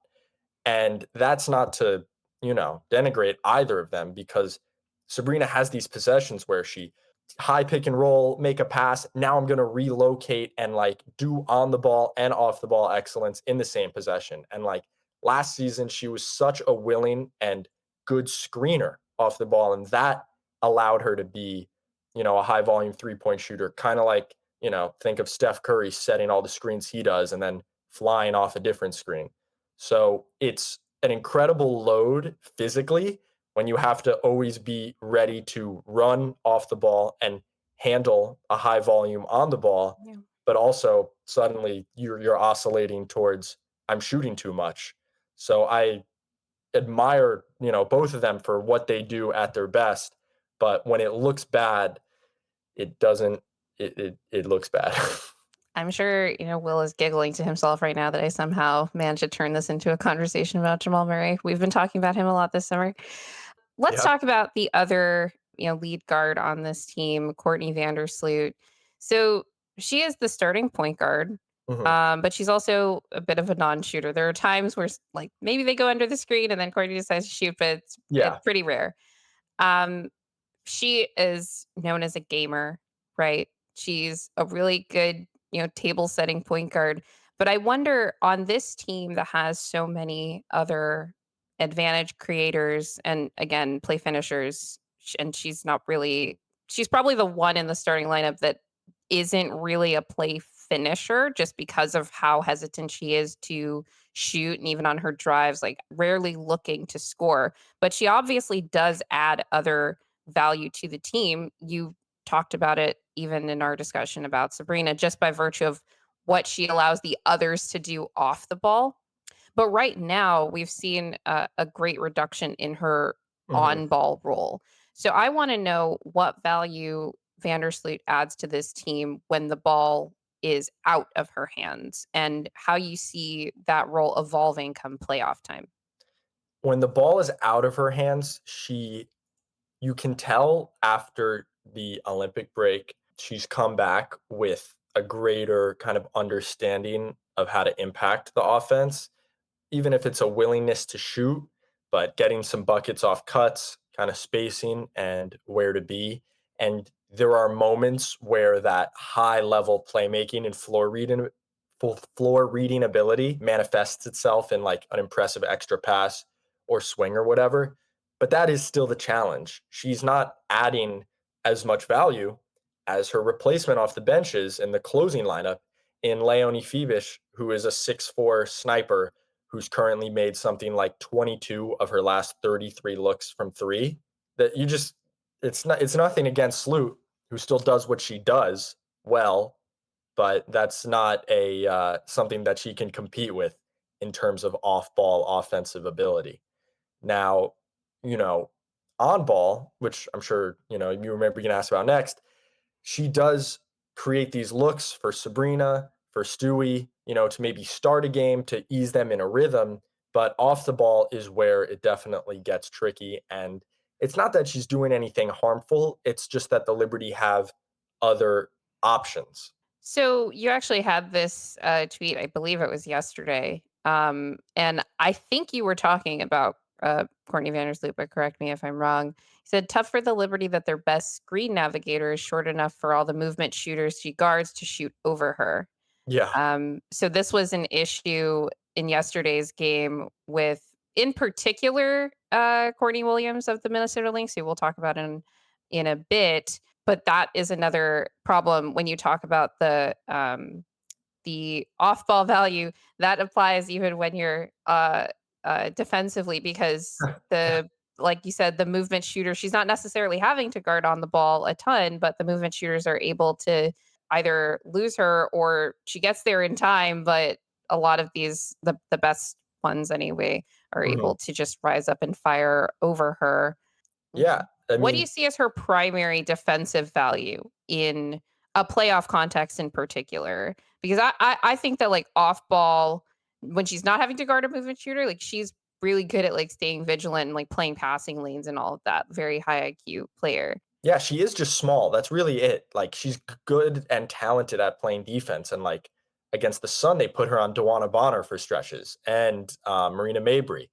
And that's not to, denigrate either of them, because Sabrina has these possessions where she high pick and roll, make a pass. Now I'm going to relocate and like do on the ball and off the ball excellence in the same possession. And like last season, she was such a willing and good screener off the ball. And that allowed her to be, a high volume 3-point shooter, kind of like, think of Steph Curry setting all the screens he does and then flying off a different screen. So it's an incredible load physically when you have to always be ready to run off the ball and handle a high volume on the ball, Yeah. but also suddenly you're oscillating towards I'm shooting too much. So I admire, both of them for what they do at their best, but when it looks bad, it doesn't it looks bad. I'm sure, Will is giggling to himself right now that I somehow managed to turn this into a conversation about Jamal Murray. We've been talking about him a lot this summer. Let's Yep. talk about the other, lead guard on this team, Courtney Vandersloot. So she is the starting point guard, Mhm. but she's also a bit of a non-shooter. There are times where like maybe they go under the screen and then Courtney decides to shoot, but it's Yeah. pretty rare. Um, she is known as a gamer, right? She's a really good, table setting point guard. But I wonder on this team that has so many other advantage creators and again, play finishers, and she's probably the one in the starting lineup that isn't really a play finisher just because of how hesitant she is to shoot and even on her drives, like rarely looking to score. But she obviously does add other value to the team. You talked about it even in our discussion about Sabrina, just by virtue of what she allows the others to do off the ball. But right now, we've seen a great reduction in her Mhm. on ball role. So I want to know what value Vandersloot adds to this team when the ball is out of her hands and how you see that role evolving come playoff time. When the ball is out of her hands, you can tell after the Olympic break, she's come back with a greater kind of understanding of how to impact the offense, even if it's a willingness to shoot, but getting some buckets off cuts, kind of spacing and where to be. And there are moments where that high level playmaking and floor reading ability manifests itself in like an impressive extra pass or swing or whatever. But that is still the challenge. She's not adding as much value as her replacement off the benches in the closing lineup in Leonie Fibish, who is a 6'4 sniper who's currently made something like 22 of her last 33 looks from three. That you just it's nothing against Sloot, who still does what she does well, but that's not a something that she can compete with in terms of off-ball offensive ability. Now, you know, on ball, which I'm sure you remember you can ask about next, she does create these looks for Sabrina, for Stewie, to maybe start a game to ease them in a rhythm. But off the ball is where it definitely gets tricky. And it's not that she's doing anything harmful, it's just that the Liberty have other options. So you actually had this tweet, I believe it was yesterday, and I think you were talking about Courtney Vandersloot, but correct me if I'm wrong. He said, "Tough for the Liberty that their best screen navigator is short enough for all the movement shooters she guards to shoot over her." Yeah. So this was an issue in yesterday's game with, in particular, Courtney Williams of the Minnesota Lynx, who we'll talk about in a bit. But that is another problem when you talk about the off-ball value that applies even when you're defensively because the like you said, the movement shooter, she's not necessarily having to guard on the ball a ton, but the movement shooters are able to either lose her or she gets there in time. But a lot of these, the best ones anyway, are Mhm. able to just rise up and fire over her. Yeah. I What do you mean, see as her primary defensive value in a playoff context in particular? Because I think that like off ball, when she's not having to guard a movement shooter, like she's really good at like staying vigilant and like playing passing lanes and all of that. Very high IQ player. yeah, she is just small. That's really it. Like she's good and talented at playing defense. And like against the Sun, they put her on Dewana Bonner for stretches and Marina Mabry.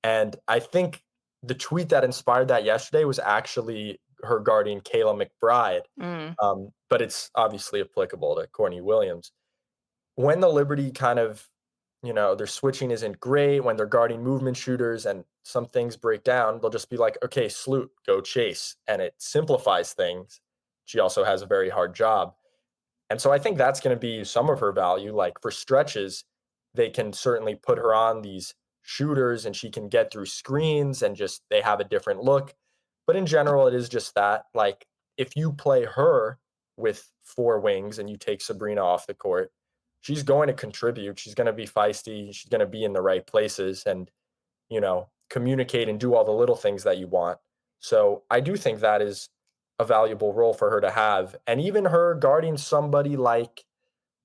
And I think the tweet that inspired that yesterday was actually her guardian Kayla McBride. Mm. But it's obviously applicable to Courtney Williams. When the Liberty kind of, their switching isn't great, when they're guarding movement shooters and some things break down, they'll just be like, okay, Sloot, go chase. And it simplifies things. She also has a very hard job. And so I think that's going to be some of her value. Like for stretches, they can certainly put her on these shooters and she can get through screens and just they have a different look. But in general, it is just that. Like if you play her with four wings and you take Sabrina off the court, she's going to contribute. She's going to be feisty. She's going to be in the right places and, communicate and do all the little things that you want. So I do think that is a valuable role for her to have. And even her guarding somebody like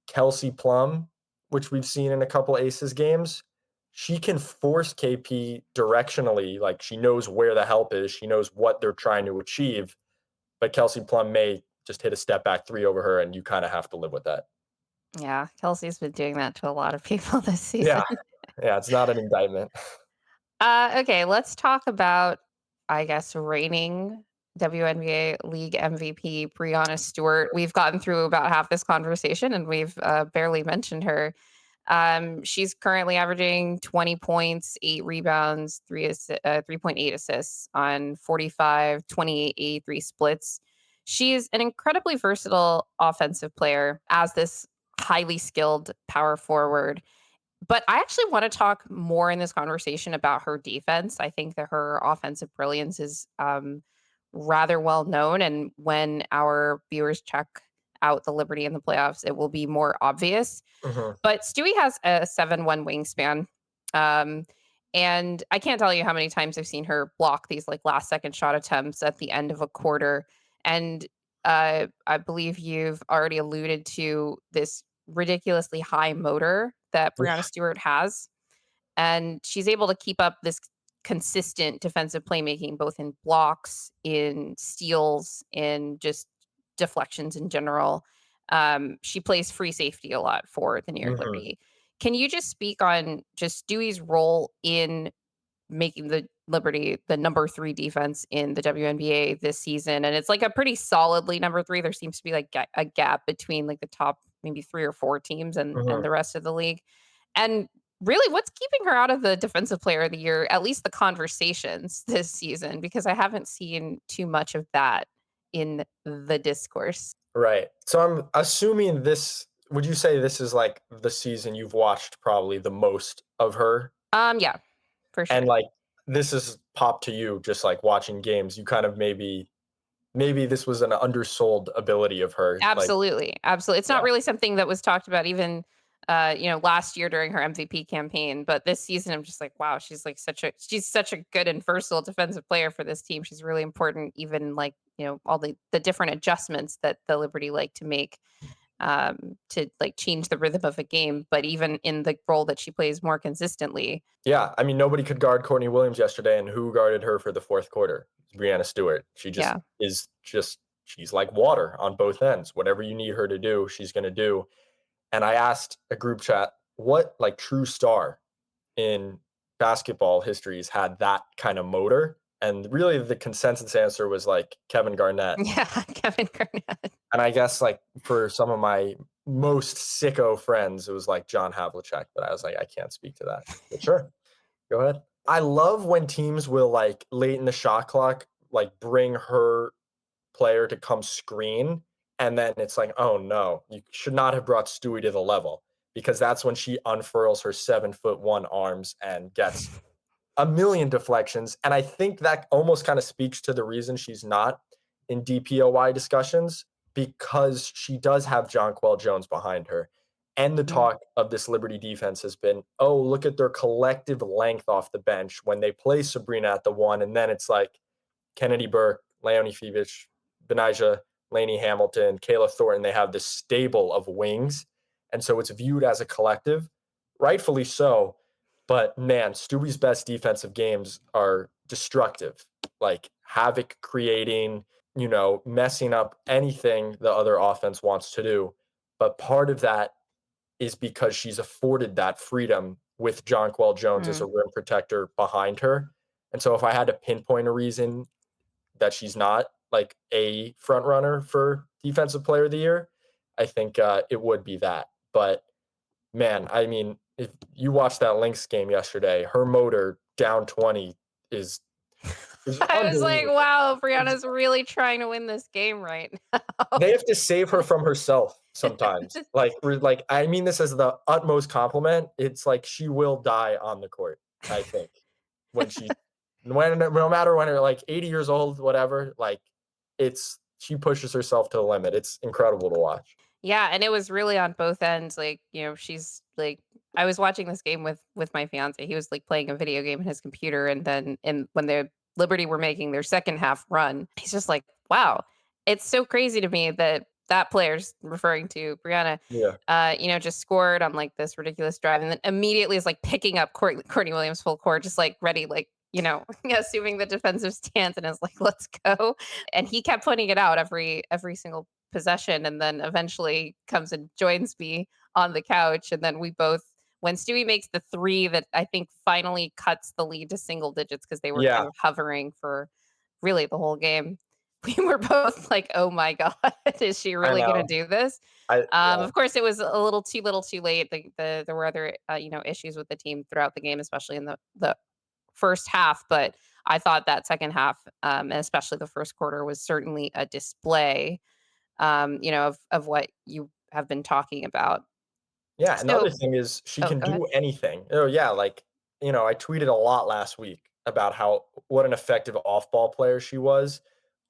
Kelsey Plum, which we've seen in a couple Aces games, she can force KP directionally. Like she knows where the help is, she knows what they're trying to achieve. But Kelsey Plum may just hit a step back three over her, and you kind of have to live with that. Yeah, Kelsey's been doing that to a lot of people this season. Yeah. Yeah. It's not an indictment. Okay, let's talk about, I guess, reigning WNBA League MVP Breanna Stewart. We've gotten through about half this conversation and we've barely mentioned her. She's currently averaging 20 points, 8 rebounds, 3.8 assists on 45, 28, 83 splits. She's an incredibly versatile offensive player as this highly skilled power forward. But I actually want to talk more in this conversation about her defense. I think that her offensive brilliance is rather well known. And when our viewers check out the Liberty in the playoffs, it will be more obvious. Mhm. But Stewie has a 7'1" wingspan. Um, and I can't tell you how many times I've seen her block these like last second shot attempts at the end of a quarter. And I believe you've already alluded to this ridiculously high motor that Breanna Stewart has, and she's able to keep up this consistent defensive playmaking, both in blocks, in steals, in just deflections in general. She plays free safety a lot for the New York Mhm. Liberty. Can you just speak on just Stewie's role in making the Liberty the number 3 defense in the WNBA this season, and it's, like, a pretty solidly number 3. There seems to be, like, a gap between, like, the top maybe 3 or 4 teams and Mhm. the rest of the league. And really, what's keeping her out of the defensive player of the year, at least the conversations this season? Because I haven't seen too much of that in the discourse. Right. So I'm assuming this would you say this is, like, the season you've watched probably the most of her? Yeah, for sure. And, like, this is pop to you just, like, watching games, you kind of maybe this was an undersold ability of her, like Absolutely, absolutely. It's not yeah. really something that was talked about even, last year during her MVP campaign, but this season, I'm just like, wow, she's such a good and versatile defensive player for this team. She's really important, even like, all the different adjustments that the Liberty like to make, to like change the rhythm of a game. But even in the role that she plays more consistently, Yeah, I mean, nobody could guard Courtney Williams yesterday, and who guarded her for the 4th quarter? Breanna Stewart. She just yeah. is just she's like water on both ends. Whatever you need her to do, she's gonna do. And I asked a group chat, what, like, true star in basketball history has had that kind of motor? And really the consensus answer was, like, Kevin Garnett. Yeah, Kevin Garnett. And I guess, like, for some of my most sicko friends, it was, like, John Havlicek, but I was like, "I can't speak to that." But sure, go ahead. I love when teams will, like, late in the shot clock, like, bring her player to come screen, and then it's like, "Oh, no, you should not have brought Stewie to the level," because that's when she unfurls her 7'1" arms and gets a million deflections, and I think that almost kinda speaks to the reason she's not in DPOY discussions, because she does have Jonquel Jones behind her, and the Mhm. talk of this Liberty defense has been, "Oh, look at their collective length off the bench when they play Sabrina at the 1," and then it's like Kennedy Burke, Leonie Fevich, Betnija, Lainey Hamilton, Kayla Thornton, they have this stable of wings, and so it's viewed as a collective, rightfully so, but man, Stewie's best defensive games are destructive, like havoc creating, messing up anything the other offense wants to do. But part of that is because she's afforded that freedom with Jonquel Jones as a Mm. rim protector behind her. And so if I had to pinpoint a reason that she's not like a front runner for defensive player of the year, I think it would be that. But man, I mean, if you watched that Lynx game yesterday, her motor down 20 is is I was like, unbelievable. wow, It's Brianna's really trying to win this game right now. they have to save her from herself sometimes. Like I mean this as the utmost compliment. It's like she will die on the court, I think. When she when no matter when her like 80 years old, whatever, like it's she pushes herself to the limit. It's incredible to watch. Yeah, and it was really on both ends, like, she's like I was watching this game with my fiancé. He was, like, playing a video game on his computer, and then when the Liberty were making their second half run, he's just like, "Wow." It's so crazy to me that that player's referring to Brianna, Yeah. just scored on, like, this ridiculous drive, and then immediately is, like, picking up Courtney Williams full court, just, like, ready, like, assuming the defensive stance and is like, "Let's go." And he kept putting it out every single possession, and then eventually comes and joins me on the couch, and then we both when Stewie makes the 3 that I think finally cuts the lead to single digits because they were Yeah, kind of hovering for really the whole game, we were both like, "Oh my god, is she I really gonna know. do this?" Yeah. Of course, it was a little too late. There were other, issues with the team throughout the game, especially in the first half, but I thought that second half, and especially the first quarter was certainly a display, of what you have been talking about. Yeah, and the other So thing is she oh, can go ahead. do anything. Oh, yeah, like, I tweeted a lot last week about how what an effective off-ball player she was.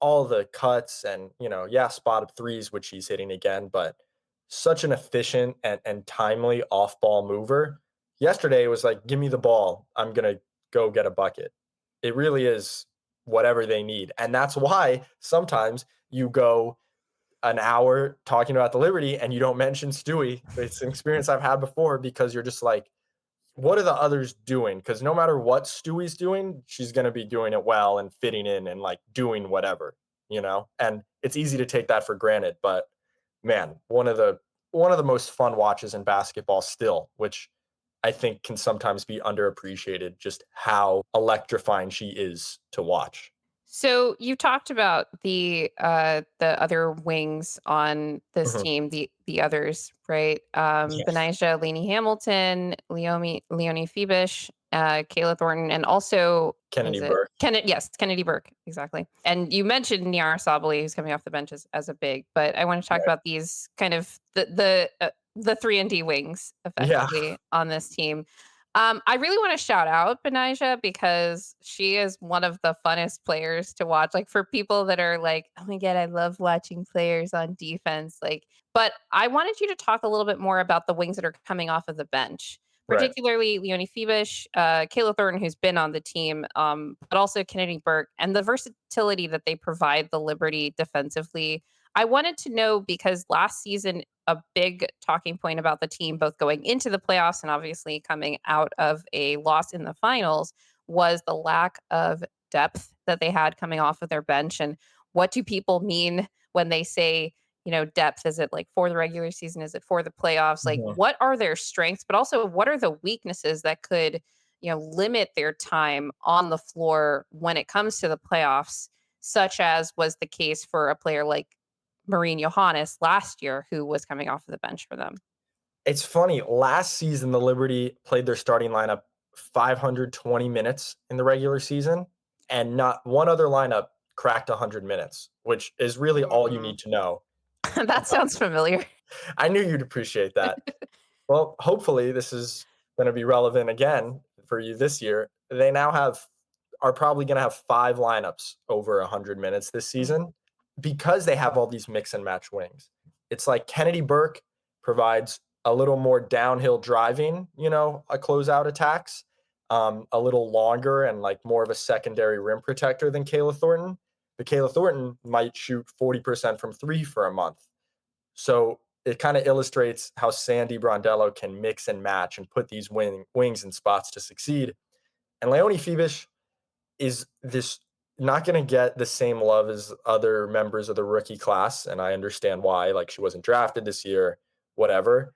All the cuts and, yeah, spotted threes, which she's hitting again, but such an efficient and timely off-ball mover. Yesterday, it was like, "Give me the ball. I'm gonna go get a bucket." It really is whatever they need, and that's why sometimes you go an hour talking about the Liberty and you don't mention Stewie. It's an experience I've had before because you're just like, what are the others doing? Because no matter what Stewie's doing, she's going to be doing it well and fitting in and like doing whatever, you know? And it's easy to take that for granted, but man, one of the most fun watches in basketball still, which I think can sometimes be underappreciated, just how electrifying she is to watch. So you talked about the other wings on this Mhm. team, the others, right? Yeah. Betnija, Lainey Hamilton, Leonie Febish, Kayla Thornton, and also Kennedy is it Burke. Kennedy? Yes, Kennedy Burke, exactly. And you mentioned Niara Sabali, who's coming off the bench as a big, but I want to talk Right. about these kind of the 3 and D wings Yeah. effectively on this team. I really want to shout out Benija because she is one of the funnest players to watch. Like for people that are like, oh my God, I love watching players on defense. Like, but I wanted you to talk a little bit more about the wings that are coming off of the bench, Right. particularly Leonie Febish, Kayla Thornton, who's been on the team, but also Kennedy Burke, and the versatility that they provide the Liberty defensively. I wanted to know because last season a big talking point about the team, both going into the playoffs and obviously coming out of a loss in the finals, was the lack of depth that they had coming off of their bench. And what do people mean when they say, depth? Is it like for the regular season? Is it for the playoffs? Like, Mhm. what are their strengths, but also what are the weaknesses that could, limit their time on the floor when it comes to the playoffs, such as was the case for a player like Marine Johannes last year, who was coming off of the bench for them. It's funny, last season, the Liberty played their starting lineup 520 minutes in the regular season, and not one other lineup cracked 100 minutes, which is really all you Mm. need to know That about. sounds familiar. I knew you'd appreciate that. Well, hopefully this is going to be relevant again for you this year. They now are probably going to have 5 lineups over 100 minutes this Mm, season because they have all these mix and match wings. It's like Kennedy Burke provides a little more downhill driving, a closeout attacks, a little longer and like more of a secondary rim protector than Kayla Thornton. But Kayla Thornton might shoot 40% from 3 for a month. So it kind of illustrates how Sandy Brondello can mix and match and put these wings in spots to succeed. And Leonie Febish is this not going to get the same love as other members of the rookie class. And I understand why. Like she wasn't drafted this year, whatever,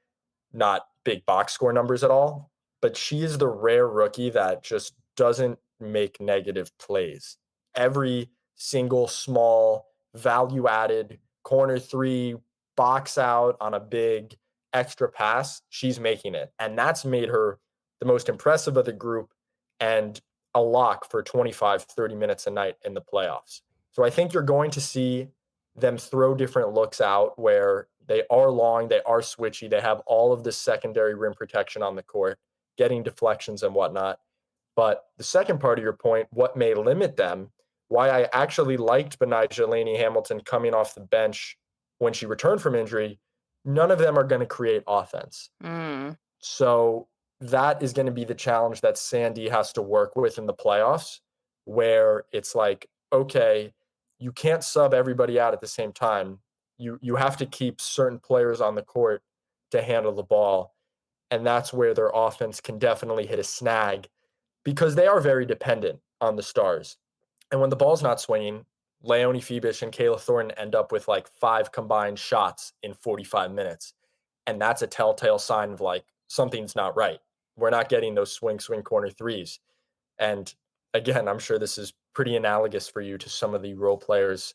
not big box score numbers at all. But she is the rare rookie that just doesn't make negative plays. Every single small value added corner three, box out on a big extra pass, she's making it. And that's made her the most impressive of the group and a lock for 25, 30 minutes a night in the playoffs. So I think you're going to see them throw different looks out where they are long, they are switchy, they have all of the secondary rim protection on the court, getting deflections and whatnot. But the second part of your point, what may limit them, why I actually liked Betnija Laney Hamilton coming off the bench when she returned from injury, none of them are going to create offense. mm. So that is going to be the challenge that Sandy has to work with in the playoffs, where it's like, okay, you can't sub everybody out at the same time. You have to keep certain players on the court to handle the ball. And that's where their offense can definitely hit a snag because they are very dependent on the stars. And when the ball's not swinging, Leonie Febish and Kayla Thornton end up with like 5 combined shots in 45 minutes. And that's a telltale sign of like something's not right. We're not getting those swing corner threes. And again, I'm sure this is pretty analogous for you to some of the role players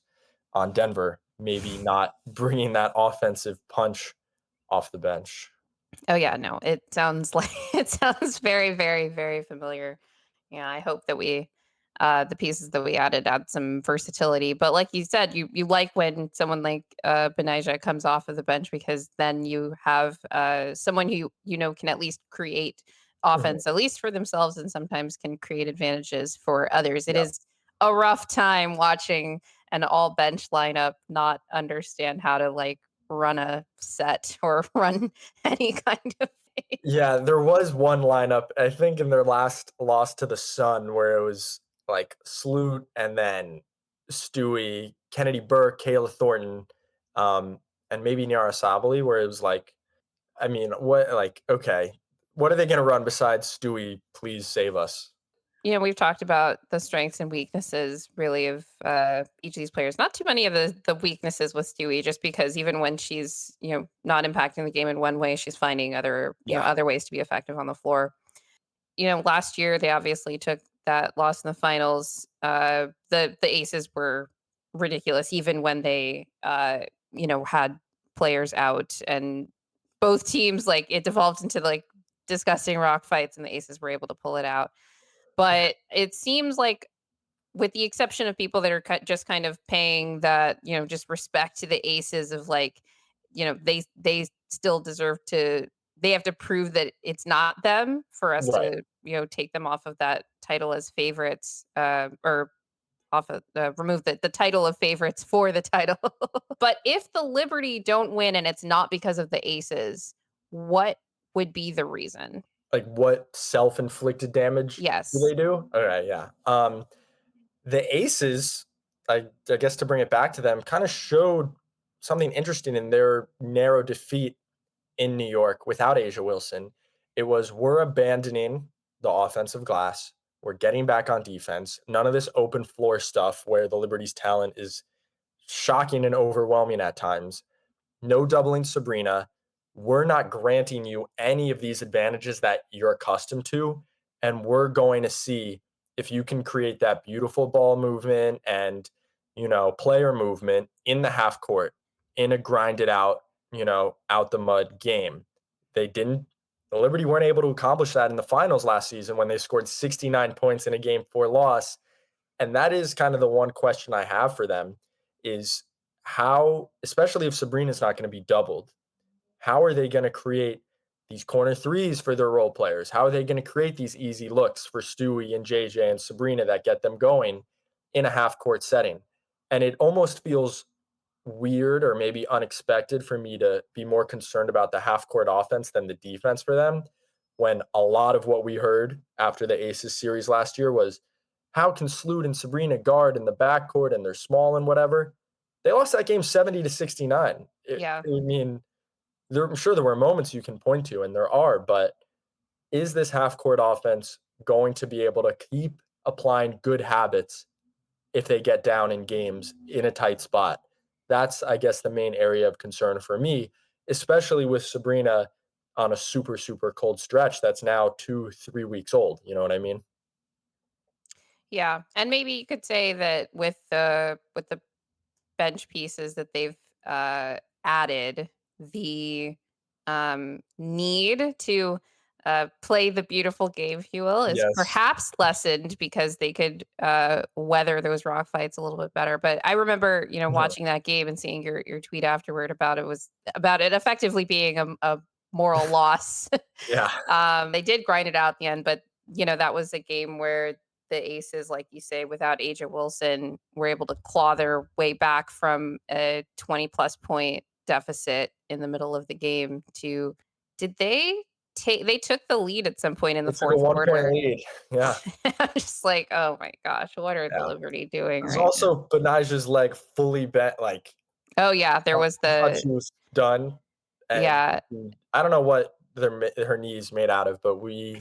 on Denver, maybe not bringing that offensive punch off the bench. Oh yeah, no, it sounds like it sounds very, very, very familiar. Yeah, I hope that the pieces that we add some versatility. But like you said, you like when someone like Benija comes off of the bench because then you have someone who can at least create Mhm. offense, at least for themselves, and sometimes can create advantages for others. It Yeah. is a rough time watching an all bench lineup not understand how to like run a set or run any kind of thing. Yeah, there was one lineup, I think in their last loss to the Sun where it was like Sloot and then Stewie, Kennedy Burke, Kayla Thornton, um, and maybe Nyara Sabali, where it was like, I mean, what, like, okay, what are they going to run besides Stewie? Please save us. We've talked about the strengths and weaknesses really of each of these players. Not too many of the weaknesses with Stewie, just because even when she's not impacting the game in one way, she's finding Yeah, other ways to be effective on the floor. Last year they obviously took that loss in the finals. The Aces were ridiculous, even when they had players out, and both teams, like, it devolved into like disgusting rock fights, and the Aces were able to pull it out. But it seems like, with the exception of people that are just kind of paying that, just respect to the Aces of, like, they still deserve to, they have to prove that it's not them for us right. to, take them off of that title as favorites, or off of remove the title of favorites for the title. But if the Liberty don't win and it's not because of the Aces, what would be the reason? Like, what self-inflicted damage do Yes. they do? Okay, yeah. The Aces, I guess to bring it back to them, kind of showed something interesting in their narrow defeat in New York without Asia Wilson. It was, we're abandoning the offensive glass. We're getting back on defense. None of this open floor stuff where the Liberty's talent is shocking and overwhelming at times. No doubling Sabrina. We're not granting you any of these advantages that you're accustomed to. And we're going to see if you can create that beautiful ball movement and, player movement in the half court in a grinded out, out the mud game. They didn't, the Liberty weren't able to accomplish that in the finals last season when they scored 69 points in a game 4 loss. And that is kind of the one question I have for them is how, especially if Sabrina's not going to be doubled, how are they going to create these corner threes for their role players? How are they going to create these easy looks for Stewie and JJ and Sabrina that get them going in a half court setting? And it almost feels weird or maybe unexpected for me to be more concerned about the half court offense than the defense for them, when a lot of what we heard after the Aces series last year was, how can Sloot and Sabrina guard in the backcourt and they're small and whatever? They lost that game 70-69. Yeah. I mean, I'm sure there were moments you can point to, and there are, but is this half court offense going to be able to keep applying good habits if they get down in games in a tight spot? That's, I guess, the main area of concern for me, especially with Sabrina on a super, super cold stretch that's now 2-3 weeks old. You know what I mean? Yeah, and maybe you could say that with the bench pieces that they've added, the need to play the beautiful game, if you will, is Yes. perhaps lessened because they could weather those rock fights a little bit better. But I remember, Mhm. watching that game and seeing your tweet afterward about it, was about it effectively being a moral loss. Yeah. They did grind it out at the end, but that was a game where the Aces, like you say, without Asia Wilson, were able to claw their way back from a 20 plus point deficit in the middle of the game to, did they took the lead at some point in the They took a fourth 1 point quarter. lead. Yeah. I'm just like, oh my gosh, what are the Yeah. Liberty doing There's right now? also Betnija's leg fully bent, like, Oh yeah, there was I thought the she was done, and yeah, I don't know what her knees made out of, but we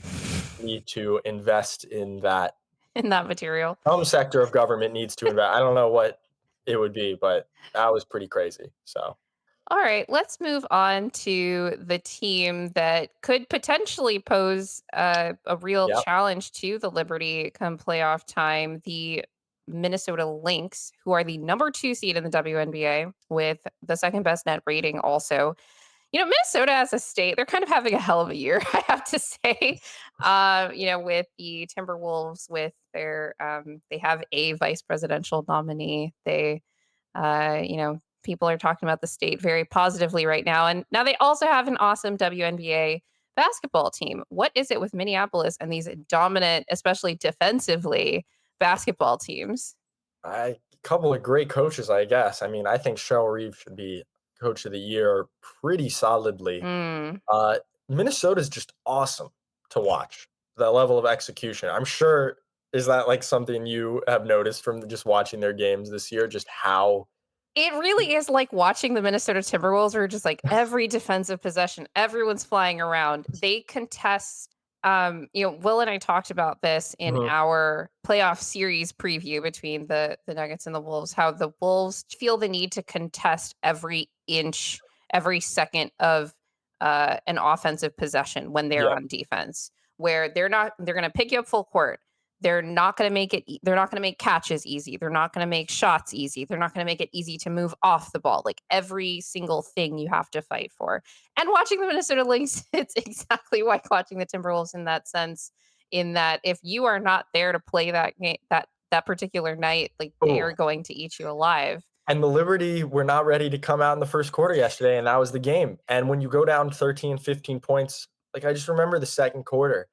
need to invest in that. in that material. Some sector of government needs to invest. I don't know what it would be, but that was pretty crazy. So, All right, let's move on to the team that could potentially pose a real yep. challenge to the Liberty come playoff time. The Minnesota Lynx, who are the number 2 seed in the WNBA with the second best net rating, also. Minnesota as a state, they're kind of having a hell of a year, I have to say. With the Timberwolves, with they have a vice presidential nominee. People are talking about the state very positively right now. And now they also have an awesome WNBA basketball team. What is it with Minneapolis and these dominant, especially defensively, basketball teams? A couple of great coaches, I guess. I mean, I think Cheryl Reeve should be coach of the year pretty solidly. Mm. Uh, Minnesota's just awesome to watch. The level of execution. I'm sure, is that like something you have noticed from just watching their games this year? Just how It really is like watching the Minnesota Timberwolves where just like every defensive possession, everyone's flying around. They contest, Will and I talked about this in Mhm. our playoff series preview between the Nuggets and the Wolves, how the Wolves feel the need to contest every inch, every second of an offensive possession when they're Yeah. on defense, where they're gonna pick you up full court. They're not going to make it they're not going to make catches easy. They're not going to make shots easy. They're not going to make it easy to move off the ball. Like every single thing you have to fight for. And watching the Minnesota Lynx, it's exactly like watching the Timberwolves in that sense, in that if you are not there to play that game that particular night, like they are Oh, going to eat you alive. and the Liberty were not ready to come out in the first quarter yesterday, and that was the game. And when you go down 13, 15 points, like I just remember the second quarter,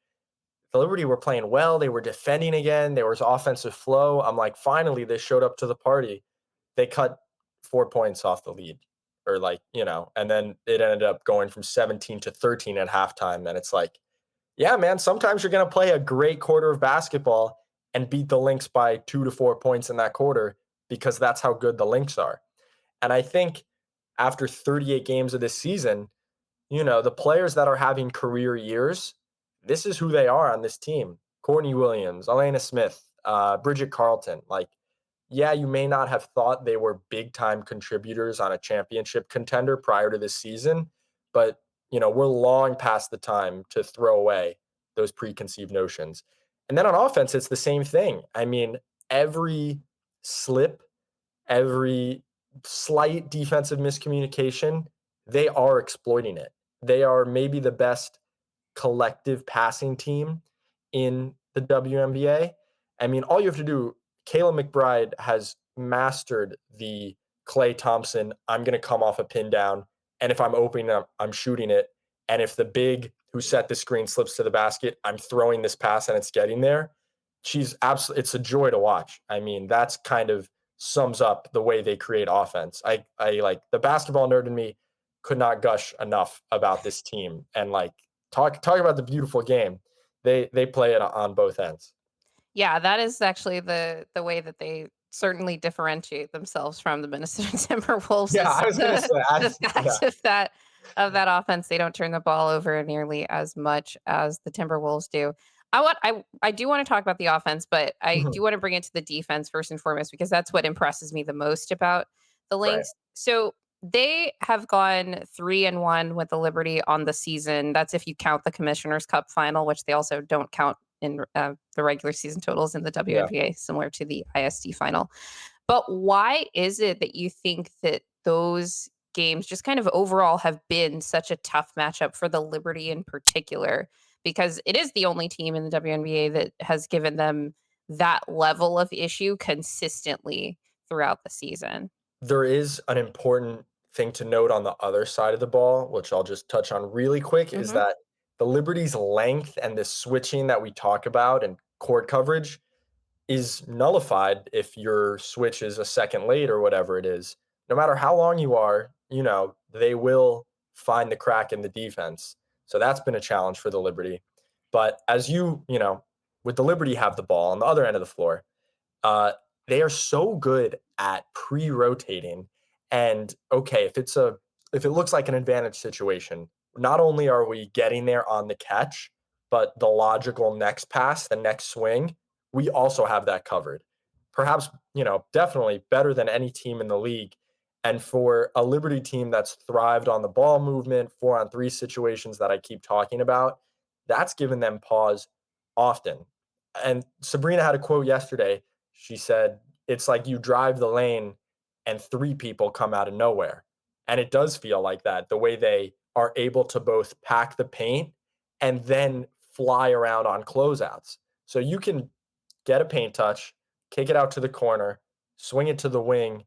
the Liberty were playing well. They were defending again. There was offensive flow. I'm like, finally, they showed up to the party. They cut 4 points off the lead, or like, and then it ended up going from 17 to 13 at halftime. And it's like, yeah, man, sometimes you're going to play a great quarter of basketball and beat the Lynx by 2 to 4 points in that quarter because that's how good the Lynx are. And I think after 38 games of this season, the players that are having career years, this is who they are on this team. Courtney Williams, Elena Smith, Bridget Carlton. Like, yeah, you may not have thought they were big time contributors on a championship contender prior to this season, but we're long past the time to throw away those preconceived notions. And then on offense, it's the same thing. I mean, every slip, every slight defensive miscommunication, they are exploiting it. They are maybe the best collective passing team in the WNBA. I mean, all you have to do, Kayla McBride has mastered the Klay Thompson, I'm going to come off a pin down. And if I'm opening up, I'm shooting it. And if the big who set the screen slips to the basket, I'm throwing this pass and it's getting there. She's absolutely, it's a joy to watch. I mean, that's kind of sums up the way they create offense. I like the basketball nerd in me could not gush enough about this team and like talk about the beautiful game. They play it on both ends. Yeah, that is actually the way that they certainly differentiate themselves from the Minnesota Timberwolves Yeah, is I was gonna say, the yeah. fact of that offense. They don't turn the ball over nearly as much as the Timberwolves do. I do want to talk about the offense, but I Mhm. do want to bring it to the defense first and foremost because that's what impresses me the most about the Right. Lynx. So they have gone 3-1 with the Liberty on the season. That's if you count the Commissioner's Cup final, which they also don't count in the regular season totals in the Yeah. WNBA, similar to the ISD final. But why is it that you think that those games just kind of overall have been such a tough matchup for the Liberty in particular? Because it is the only team in the WNBA that has given them that level of issue consistently throughout the season. There is an important thing to note on the other side of the ball, which I'll just touch on really quick, is Hmm. that the Liberty's length and the switching that we talk about and court coverage is nullified if your switch is a second late or whatever it is. No matter how long you are, they will find the crack in the defense. So that's been a challenge for the Liberty. But as with the Liberty have the ball on the other end of the floor, uh, they are so good at pre-rotating. And okay, if it looks like an advantage situation, not only are we getting there on the catch, but the logical next pass, the next swing, we also have that covered. Perhaps, definitely better than any team in the league. And for a Liberty team that's thrived on the ball movement, 4-on-3 situations that I keep talking about, that's given them pause often. And Sabrina had a quote yesterday. She said, it's like you drive the lane and three people come out of nowhere. And it does feel like that, the way they are able to both pack the paint and then fly around on closeouts. So you can get a paint touch, kick it out to the corner, swing it to the wing,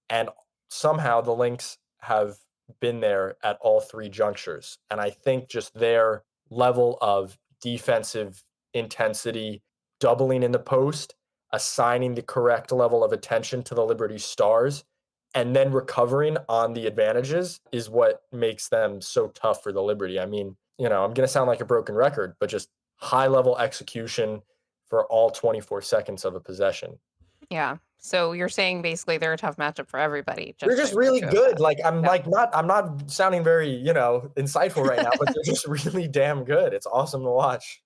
and somehow the Lynx have been there at all three junctures. And I think just their level of defensive intensity, doubling in the post, assigning the correct level of attention to the Liberty stars, and then recovering on the advantages is what makes them so tough for the Liberty. I mean, I'm going to sound like a broken record, but just high level execution for all 24 seconds of a possession. Yeah. So you're saying basically they're a tough matchup for everybody They're just by just really virtue of good. that. Like, Yeah. I'm not sounding very, insightful right now, but they're just really damn good. It's awesome to watch.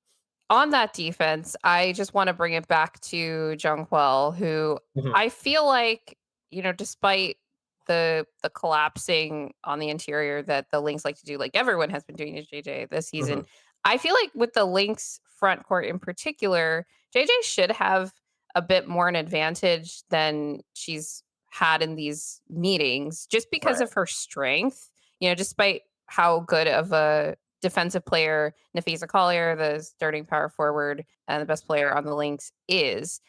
On that defense, I just wanna bring it back to Jonquel, who Mhm, I feel like, despite the collapsing on the interior that the Lynx like to do, like everyone has been doing to JJ this season, mhm, I feel like with the Lynx front court in particular, JJ should have a bit more an advantage than she's had in these meetings just because right, of her strength, despite how good of a defensive player Napheesa Collier, the starting power forward and the best player on the Lynx, is.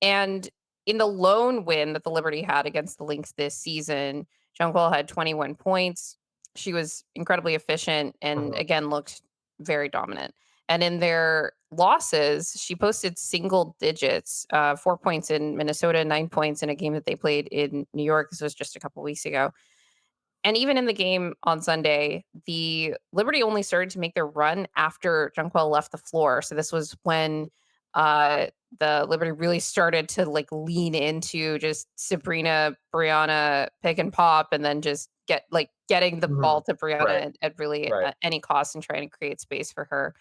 And in the lone win that the Liberty had against the Lynx this season, Jonquel had 21 points. She was incredibly efficient and mhm, again looked very dominant. And in their losses, she posted single digits, 4 points in Minnesota, 9 points in a game that they played in New York. This was just a couple weeks ago. And even in the game on Sunday, the Liberty only started to make their run after Jonquel left the floor. So this was when the Liberty really started to like lean into just Sabrina, Breanna pick and pop, and then just getting the ball mhm. to Breanna Right, at really right. any cost and trying to create space for her.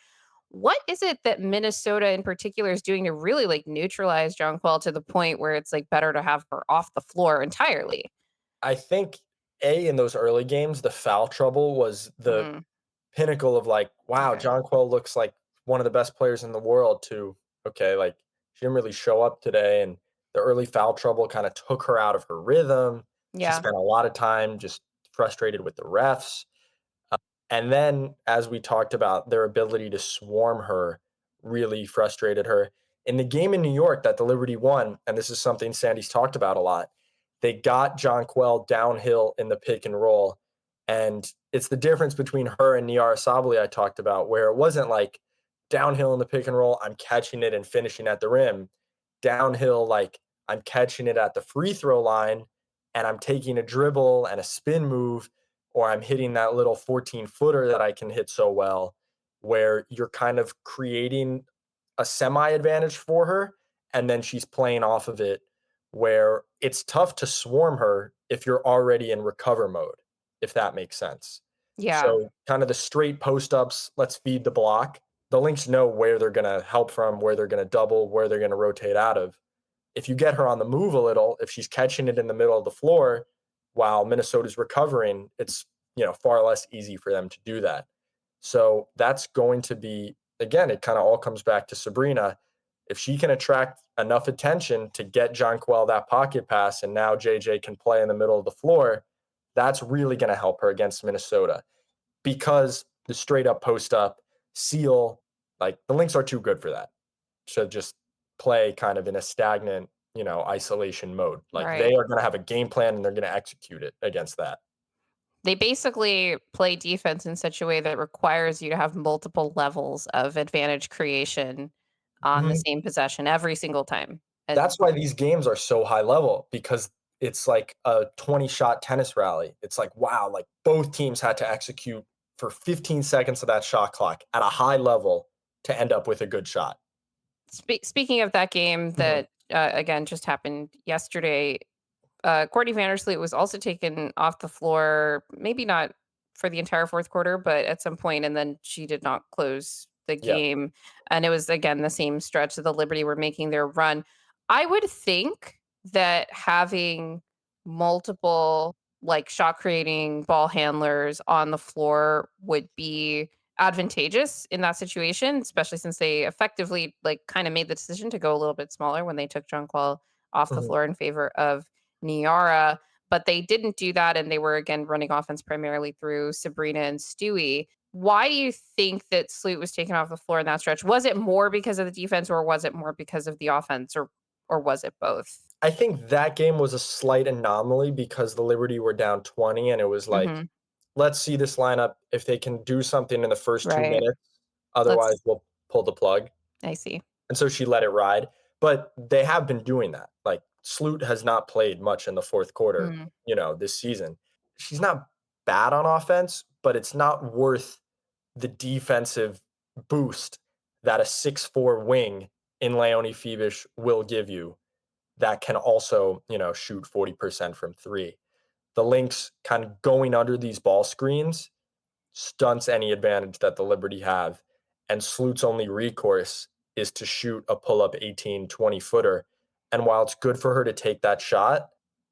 What is it that Minnesota in particular is doing to really like neutralize Jonquel to the point where it's like better to have her off the floor entirely? I think, in those early games, the foul trouble was the Mm, pinnacle of like, wow, okay. Jonquel looks like one of the best players in the world to, okay, like she didn't really show up today. And the early foul trouble kind of took her out of her rhythm. She Yeah. spent a lot of time just frustrated with the refs. And then, as we talked about, their ability to swarm her really frustrated her. In the game in New York that the Liberty won, and this is something Sandy's talked about a lot, they got Jonquel downhill in the pick and roll. And it's the difference between her and Niara Sabali I talked about, where it wasn't like downhill in the pick and roll, I'm catching it and finishing at the rim. Downhill, like I'm catching it at the free throw line and I'm taking a dribble and a spin move or I'm hitting that little 14 footer that I can hit so well, where you're kind of creating a semi advantage for her. And then she's playing off of it, where it's tough to swarm her if you're already in recover mode, if that makes sense. Yeah. So, kind of the straight post ups, let's feed the block. The Lynx know where they're going to help from, where they're going to double, where they're going to rotate out of. If you get her on the move a little, if she's catching it in the middle of the floor while Minnesota's recovering, it's far less easy for them to do that. So that's going to be again, it kind of all comes back to Sabrina. If she can attract enough attention to get Jonquel that pocket pass, and now JJ can play in the middle of the floor, that's really going to help her against Minnesota because the straight up post up seal, like the Lynx are too good for that to just play kind of in a stagnant, isolation mode. Like Right. they are going to have a game plan and they're going to execute it against that. They basically play defense in such a way that requires you to have multiple levels of advantage creation on the Mhm. same possession every single time. And That's why these games are so high level because it's like a 20 shot tennis rally. It's like, wow, like both teams had to execute for 15 seconds of that shot clock at a high level to end up with a good shot. speaking of that game Mhm. that again just happened yesterday, Courtney Vandersloot was also taken off the floor, maybe not for the entire fourth quarter, but at some point, and then she did not close the Yep. game. And it was again the same stretch that the Liberty were making their run. I would think that having multiple like shot creating ball handlers on the floor would be advantageous in that situation, especially since they effectively like kind of made the decision to go a little bit smaller when they took Jonquel off the Mhm. floor in favor of Niara, but they didn't do that, and they were again running offense primarily through Sabrina and Stewie. Why do you think that Sloot was taken off the floor in that stretch? Was it more because of the defense, or was it more because of the offense, or was it both? I think that game was a slight anomaly because the Liberty were down 20 and it was like, Hmm. let's see this lineup if they can do something in the first 2 Right. minutes. Let's. Otherwise, we'll pull the plug. I see. And so she let it ride. But they have been doing that. Like Sloot has not played much in the fourth quarter, Mm, this season. She's not bad on offense, but it's not worth the defensive boost that a 6'4" wing in Leonie Phoebus will give you. that can also, shoot 40% from three. The Lynx kind of going under these ball screens stunts any advantage that the Liberty have. And Sloot's only recourse is to shoot a pull up 18, 20 footer. And while it's good for her to take that shot,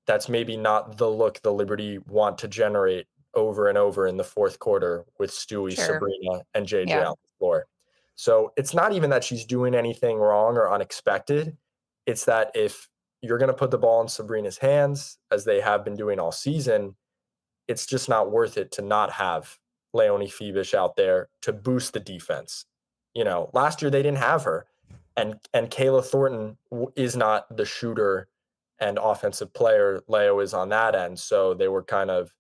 that's maybe not the look the Liberty want to generate over and over in the fourth quarter with Stewie, Sure. Sabrina, and JJ Yeah. on the floor. So it's not even that she's doing anything wrong or unexpected. It's that if you're going to put the ball in Sabrina's hands, as they have been doing all season, it's just not worth it to not have Leonie Phoebish out there to boost the defense. Last year they didn't have her, and Kayla Thornton is not the shooter and offensive player Leo is on that end. So they kind of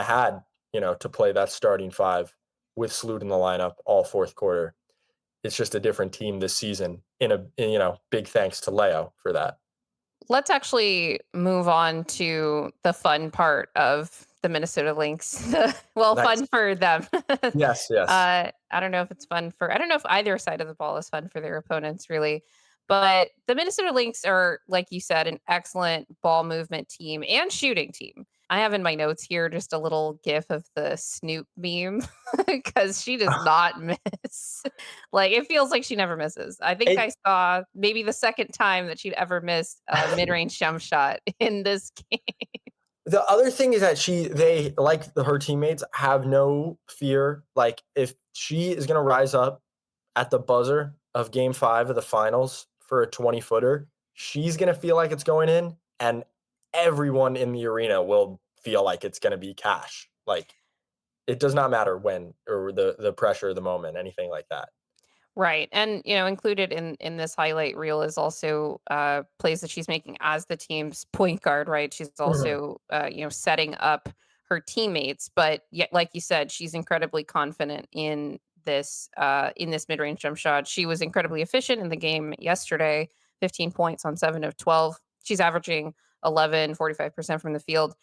had to play that starting five with Sloot in the lineup all fourth quarter. It's just a different team this season. Big thanks to Leo for that. Let's actually move on to the fun part of the Minnesota Lynx. Well, Nice. fun for them. Yes, yes. I don't know if it's fun for I don't know if either side of the ball is fun for their opponents really. But the Minnesota Lynx are, like you said, an excellent ball movement team and shooting team. I have in my notes here just a little gif of the Snoop meme because she does not miss. Like, it feels like she never misses. I think It I saw maybe the second time that she'd ever missed a mid-range jump shot in this game. The other thing is that they like her teammates have no fear. Like if she is going to rise up at the buzzer of game 5 of the finals for a 20 footer, she's going to feel like it's going in, and everyone in the arena will feel like it's going to be cash. Like it does not matter when or the pressure of the moment, anything like that. Right. And, included in this highlight reel is also plays that she's making as the team's point guard, right? She's Mhm. also, setting up her teammates. But yet, like you said, she's incredibly confident in this mid-range jump shot. She was incredibly efficient in the game yesterday, 15 points on 7 of 12. She's averaging 45% from the field.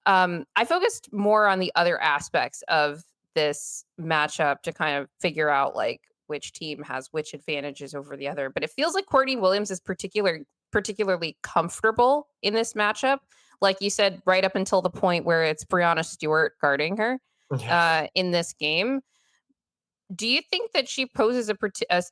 I focused more on the other aspects of this matchup to kind of figure out like which team has which advantages over the other. But it feels like Courtney Williams is particularly comfortable in this matchup. Like you said, right up until the point where it's Breanna Stewart guarding her Yeah. in this game. Do you think that she poses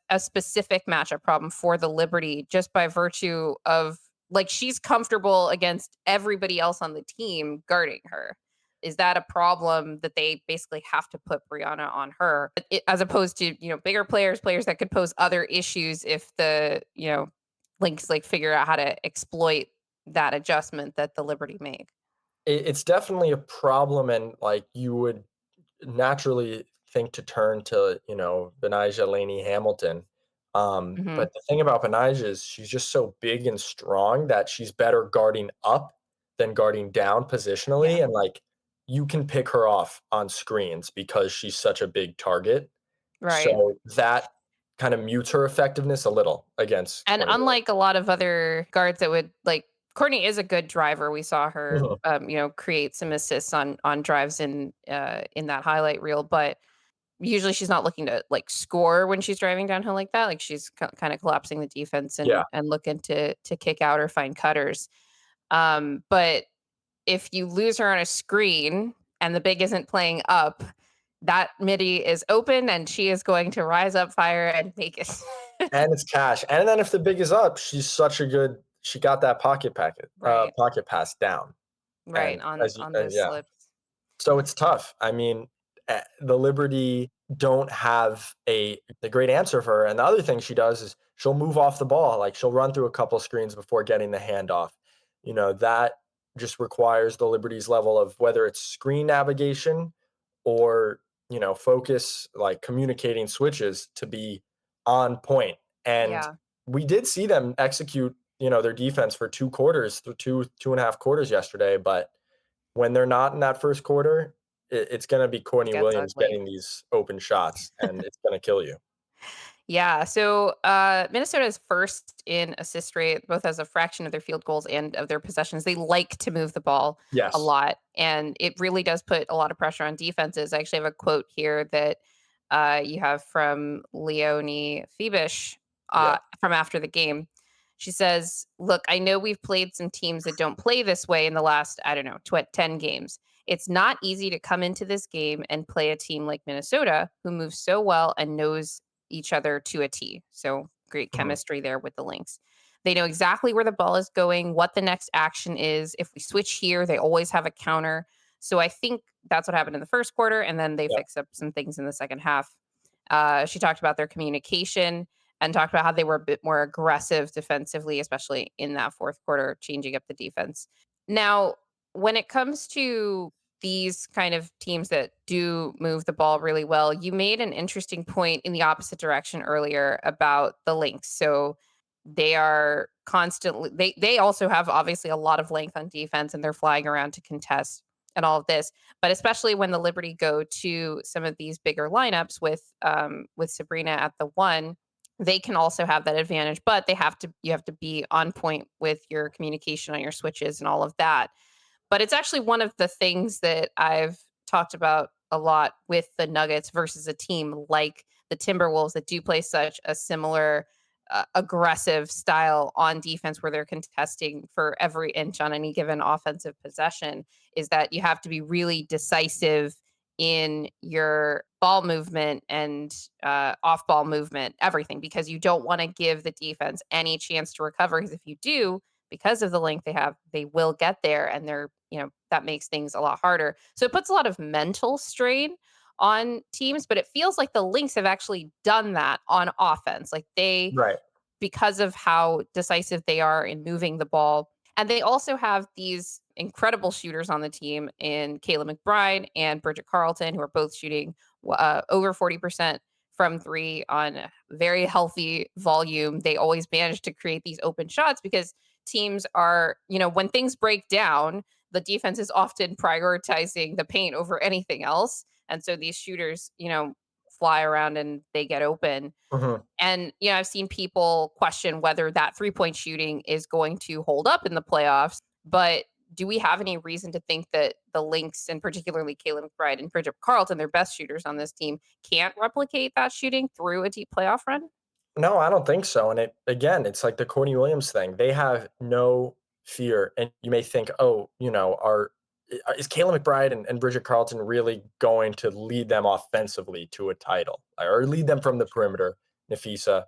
a specific matchup problem for the Liberty just by virtue of like she's comfortable against everybody else on the team guarding her? Is that a problem that they basically have to put Brianna on her, as opposed to bigger players that could pose other issues if the Lynx like figure out how to exploit that adjustment that the Liberty make? It's definitely a problem, and like you would naturally think to turn to, Betnija Laney Hamilton. Hmm. But the thing about Betnija is she's just so big and strong that she's better guarding up than guarding down Yeah. positionally. And like you can pick her off on screens because she's such a big target. Right. So that kind of mutes her effectiveness a little against And Courtney unlike a lot of other guards that would like Courtney is a good driver. We saw her, Williams. create some assists on drives in that highlight reel, but usually she's not looking to like score when she's driving downhill like that. Like she's kind of collapsing the defense Yeah. and looking to kick out or find cutters. But if you lose her on a screen and the big isn't playing up, that midi is open and she is going to rise up, fire, and make it. And it's cash. And then if the big is up, she got that Right, pocket pass down. right And on those yeah. slips. So it's tough. I mean, the Liberty don't have a great answer for her. And the other thing she does is she'll move off the ball. Like she'll run through a couple screens before getting the handoff. That just requires the Liberty's level of whether it's screen navigation or, focus, like communicating switches to be on point. And Yeah. we did see them execute, their defense for 2 quarters, through two and a half quarters yesterday. But when they're not in that first quarter, it's going to be It Courtney gets Williams ugly. getting these open shots, and it's going to kill you. Yeah. So Minnesota is first in assist rate, both as a fraction of their field goals and of their possessions. They like to move the ball a Yes. lot, and it really does put a lot of pressure on defenses. I actually have a quote here that you have from Leonie Phoebish Yeah. from after the game. She says, "Look, I know we've played some teams that don't play this way in the last, I don't know, 10 games. It's not easy to come into this game and play a team like Minnesota who moves so well and knows each other to a T." So great Mhm. chemistry there with the Lynx. They know exactly where the ball is going, what the next action is. If we switch here, they always have a counter. So I think that's what happened in the first quarter, and then they Yep. fixed up some things in the second half. She talked about their communication and talked about how they were a bit more aggressive defensively, especially in that fourth quarter, changing up the defense. Now, when it comes to these kind of teams that do move the ball really well, you made an interesting point in the opposite direction earlier about the Lynx. So they are constantly they also have obviously a lot of length on defense and they're flying around to contest and all of this. But especially when the Liberty go to some of these bigger lineups with Sabrina at the one, they can also have that advantage, but you have to be on point with your communication on your switches and all of that. But it's actually one of the things that I've talked about a lot with the Nuggets versus a team like the Timberwolves that do play such a similar aggressive style on defense where they're contesting for every inch on any given offensive possession is that you have to be really decisive in your ball movement and off ball movement, everything, because you don't want to give the defense any chance to recover. Because if you do, because of the length they have, they will get there and that makes things a lot harder. So it puts a lot of mental strain on teams, but it feels like the Lynx have actually done that on offense. Like Right. because of how decisive they are in moving the ball. And they also have these incredible shooters on the team in Kayla McBride and Bridget Carlton, who are both shooting over 40% from three on a very healthy volume. They always manage to create these open shots because teams are, when things break down, the defense is often prioritizing the paint over anything else. And so these shooters, fly around and they get open. Mhm. And, I've seen people question whether that three-point shooting is going to hold up in the playoffs. But do we have any reason to think that the Lynx, and particularly Caleb McBride and Bridget Carlton, their best shooters on this team, can't replicate that shooting through a deep playoff run? No, I don't think so, and it's like the Courtney Williams thing. They have no fear, and you may think, "Oh, is Kayla McBride and Bridget Carlton really going to lead them offensively to a title or lead them from the perimeter, Napheesa?"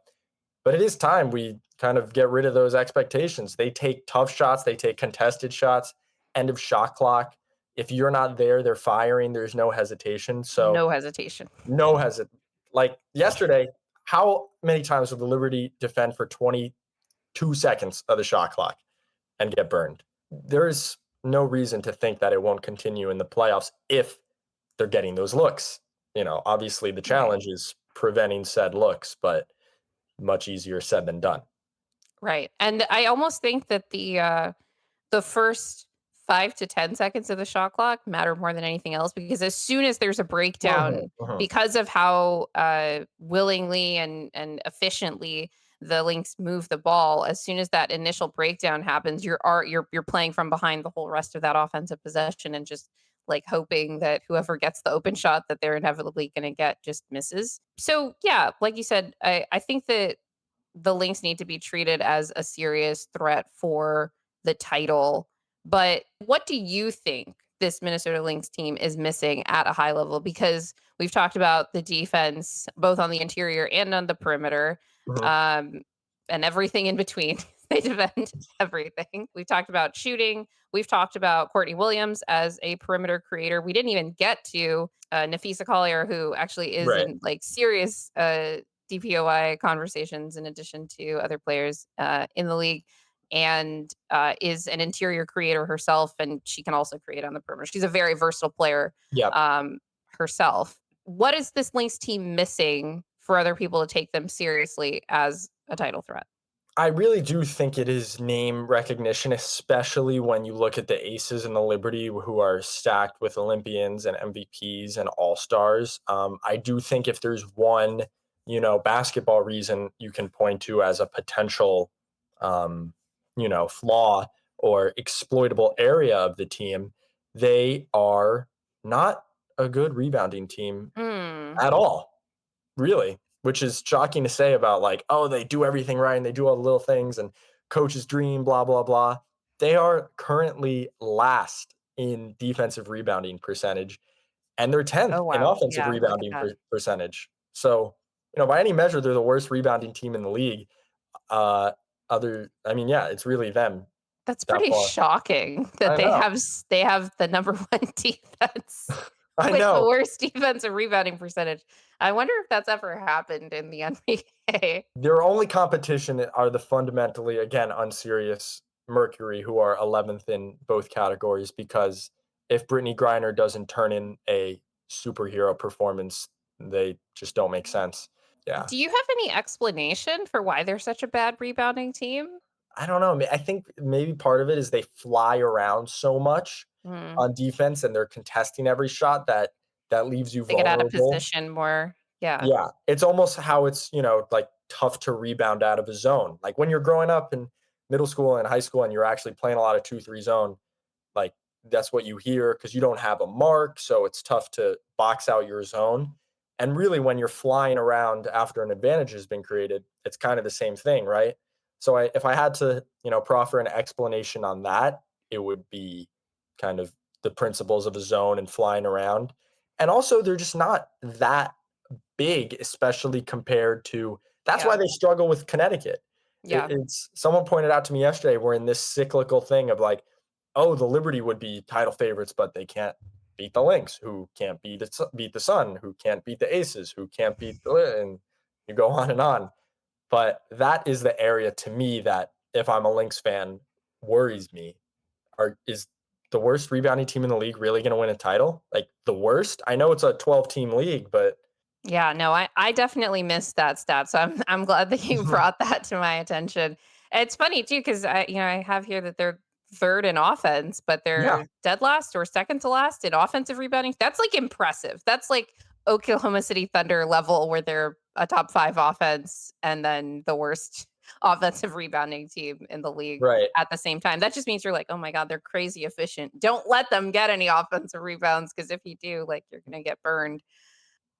But it is time we kind of get rid of those expectations. They take tough shots, they take contested shots, end of shot clock. If you're not there, they're firing. There's no hesitation. So No hesitation. no hesit like yesterday, how many times would the Liberty defend for 22 seconds of the shot clock and get burned? There's no reason to think that it won't continue in the playoffs if they're getting those looks. Obviously the Right. challenge is preventing said looks, but much easier said than done. Right. And I almost think that the first 5 to 10 seconds of the shot clock matter more than anything else because as soon as there's a Mhm, breakdown, mhm. because of how willingly and efficiently the Lynx move the ball, as soon as that initial breakdown happens, you're playing from behind the whole rest of that offensive possession and just like hoping that whoever gets the open shot that they're inevitably going to get just misses. So yeah, like you said, I think that the Lynx need to be treated as a serious threat for the title. But what do you think this Minnesota Lynx team is missing at a high level? Because we've talked about the defense, both on the interior and on the perimeter, Mhm. um, and everything in between. They defend everything. We've talked about shooting. We've talked about Courtney Williams as a perimeter creator. We didn't even get to Napheesa Collier, who actually is Right. in like serious DPOI conversations in addition to other players in the league and is an interior creator herself. And she can also create on the perimeter. She's a very versatile player Yep. um, herself. What is this Lynx team missing for other people to take them seriously as a title threat? I really do think it is name recognition, especially when you look at the aces in the Liberty who are stacked with Olympians and MVPs and All Stars. I do think if there's one, basketball reason you can point to as a potential, flaw or exploitable area of the team, they are not a good rebounding team Mm, at all. Really, which is shocking to say about like, oh, they do everything right and they do all the little things. And coach's dream, blah, blah, blah. They are currently last in defensive rebounding percentage, and they're Oh, 10th in wow. offensive Yeah, look at rebounding that. percentage. So, by any measure, they're the worst rebounding team in the league. Uh, yeah, it's really them That's that pretty far. shocking that I know. they have the number 1 defense I with the know. worst defensive rebounding percentage. I wonder if that's ever happened in the NBA. Their only competition are the fundamentally, again, unserious Mercury, who are 11th in both categories, because if Brittany Griner doesn't turn in a superhero performance, they just don't make sense. Yeah. Do you have any explanation for why they're such a bad rebounding team? I don't know. I think maybe part of it is they fly around so much Mm, on defense and they're contesting every shot that leaves you they get out of vulnerable. position more. Yeah. Yeah, it's almost how it's, like, tough to rebound out of a zone. Like, when you're growing up in middle school and high school and you're actually playing a lot of 2-3 zone, like, that's what you hear because you don't have a mark, so it's tough to box out your zone. And really, when you're flying around after an advantage has been created, it's kind of the same thing, right? So if I had to, proffer an explanation on that, it would be kind of the principles of a zone and flying around. And also, they're just not that big, especially compared to that's why Yeah. they struggle with Connecticut. Yeah. It's someone pointed out to me yesterday, we're in this cyclical thing of like, oh, the Liberty would be title favorites, but they can't beat the Lynx, who can't beat the Sun, who can't beat the Aces, who can't beat and you go on and on. But that is the area to me that, if I'm a Lynx fan, worries me. Is the worst rebounding team in the league really going to win a title? Like, the worst? I know it's a 12-team league, but Yeah, no, I definitely missed that stat, so I'm glad that you brought that to my attention. It's funny too because I have here that they're 3rd in offense, but yeah, they're dead last or 2nd to last in offensive rebounding. That's, like, impressive. That's, like, Oklahoma City Thunder level where they're a top 5 offense and then the worst offensive rebounding team in the league right. at the same time. That just means you're like, "Oh my god, they're crazy efficient. Don't let them get any offensive rebounds because if you do, like, you're gonna get burned."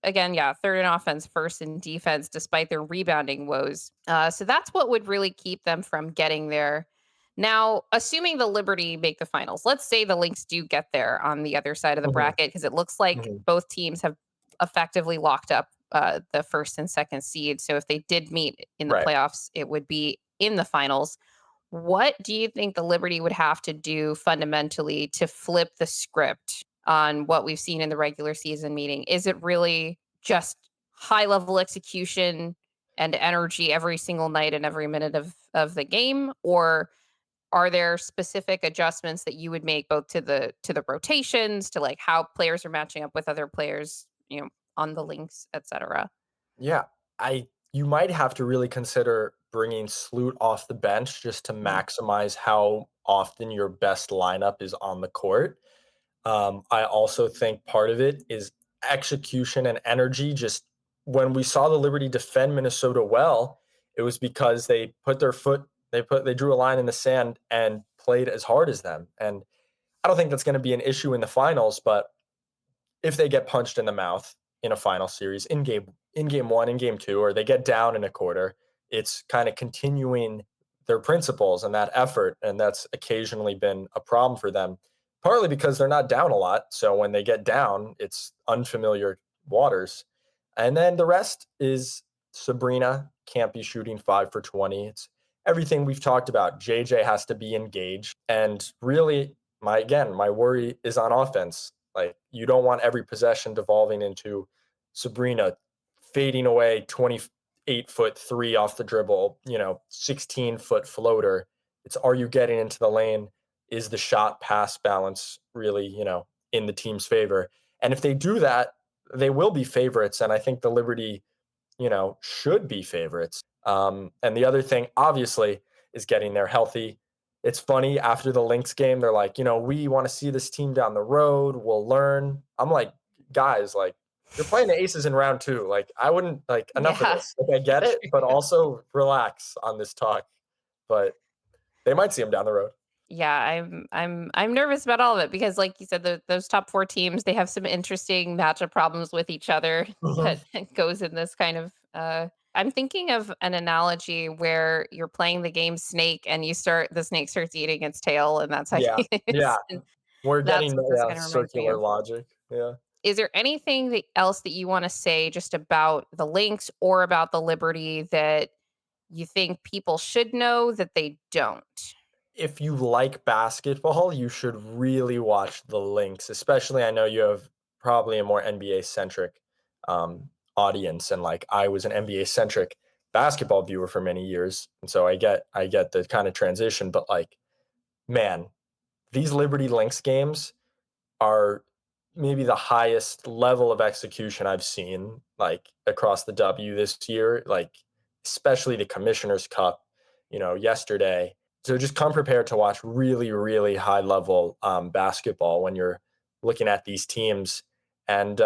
Again, yeah, 3rd in offense, 1st in defense, despite their rebounding woes. So that's what would really keep them from getting there. Now, assuming the Liberty make the finals, let's say the Lynx do get there on the other side of the Mhm, bracket, because it looks like mhm. both teams have effectively locked up the 1st and 2nd seed. So if they did meet in the Right. playoffs, it would be in the finals. What do you think the Liberty would have to do fundamentally to flip the script on what we've seen in the regular season meeting? Is it really just high level execution and energy every single night and every minute of the game? Or are there specific adjustments that you would make both to the rotations, to like how players are matching up with other players, on the links, etc.? Yeah. You might have to really consider bringing Sloot off the bench just to Mm. maximize how often your best lineup is on the court. I also think part of it is execution and energy. Just when we saw the Liberty defend Minnesota well, it was because they drew a line in the sand and played as hard as them. And I don't think that's going to be an issue in the finals, but if they get punched in the mouth in a final series in game one, in game two, or they get down in a quarter, it's kind of continuing their principles and that effort, and that's occasionally been a problem for them. Partly because they're not down a lot, so when they get down, it's unfamiliar waters. And then the rest is Sabrina can't be shooting 5 for 20. It's everything we've talked about. JJ has to be engaged, and really, my worry is on offense. Like, you don't want every possession devolving into Sabrina fading away 28-foot three off the dribble, 16-foot floater. It's, are you getting into the lane? Is the shot pass balance really, in the team's favor? And if they do that, they will be favorites. And I think the Liberty, should be favorites. And the other thing, obviously, is getting there healthy. It's funny, after the Lynx game, they're like, we want to see this team down the road. We'll learn. I'm like, guys, like, you're playing the Aces in round two. Like, I wouldn't, like, enough of Yeah. this. Like, I get it, but also relax on this talk. But they might see them down the road. Yeah, I'm nervous about all of it because, like you said, those top 4 teams, they have some interesting matchup problems with each other Mhm. that goes in this kind of, I'm thinking of an analogy where you're playing the game Snake and the snake starts eating its tail, and that's how Yeah, you yeah. lose, and We're that's getting, what this yeah, kinda reminds me circular of. logic. Yeah. Is there anything else that you wanna say just about the Lynx or about the Liberty that you think people should know that they don't? If you like basketball, you should really watch the Lynx, especially I know you have probably a more NBA centric audience, and like I was an NBA centric basketball viewer for many years, and so I get the kind of transition, but like man, these Liberty Lynx games are maybe the highest level of execution I've seen like across the W this year, like especially the Commissioner's Cup, yesterday. So just come prepared to watch really, really high level basketball when you're looking at these teams. And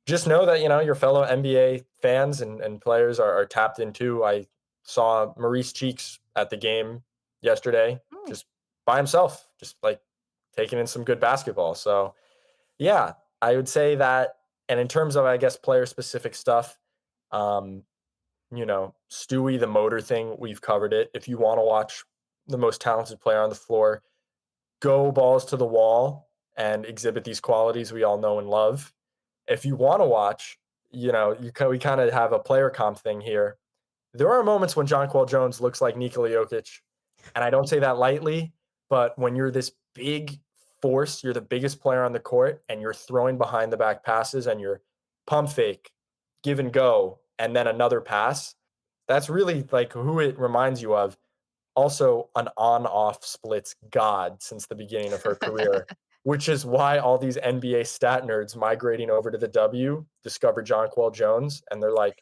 just know that, your fellow NBA fans and players are tapped into. I saw Maurice Cheeks at the game yesterday, Mm. just by himself, just like taking in some good basketball. So, yeah, I would say that. And in terms of, I guess, player specific stuff, um, Stewie, the motor thing, we've covered it. If you want to watch the most talented player on the floor, go balls to the wall and exhibit these qualities we all know and love. If you want to watch, we kind of have a player comp thing here. There are moments when Jonquel Jones looks like Nikola Jokic, and I don't say that lightly, but when you're this big force, you're the biggest player on the court, and you're throwing behind the back passes and you're pump fake, give and go, and then another pass, that's really like who it reminds you of. Also, an on off splits god since the beginning of her career, which is why all these NBA stat nerds migrating over to the W discover Jonquel Jones, and they're like,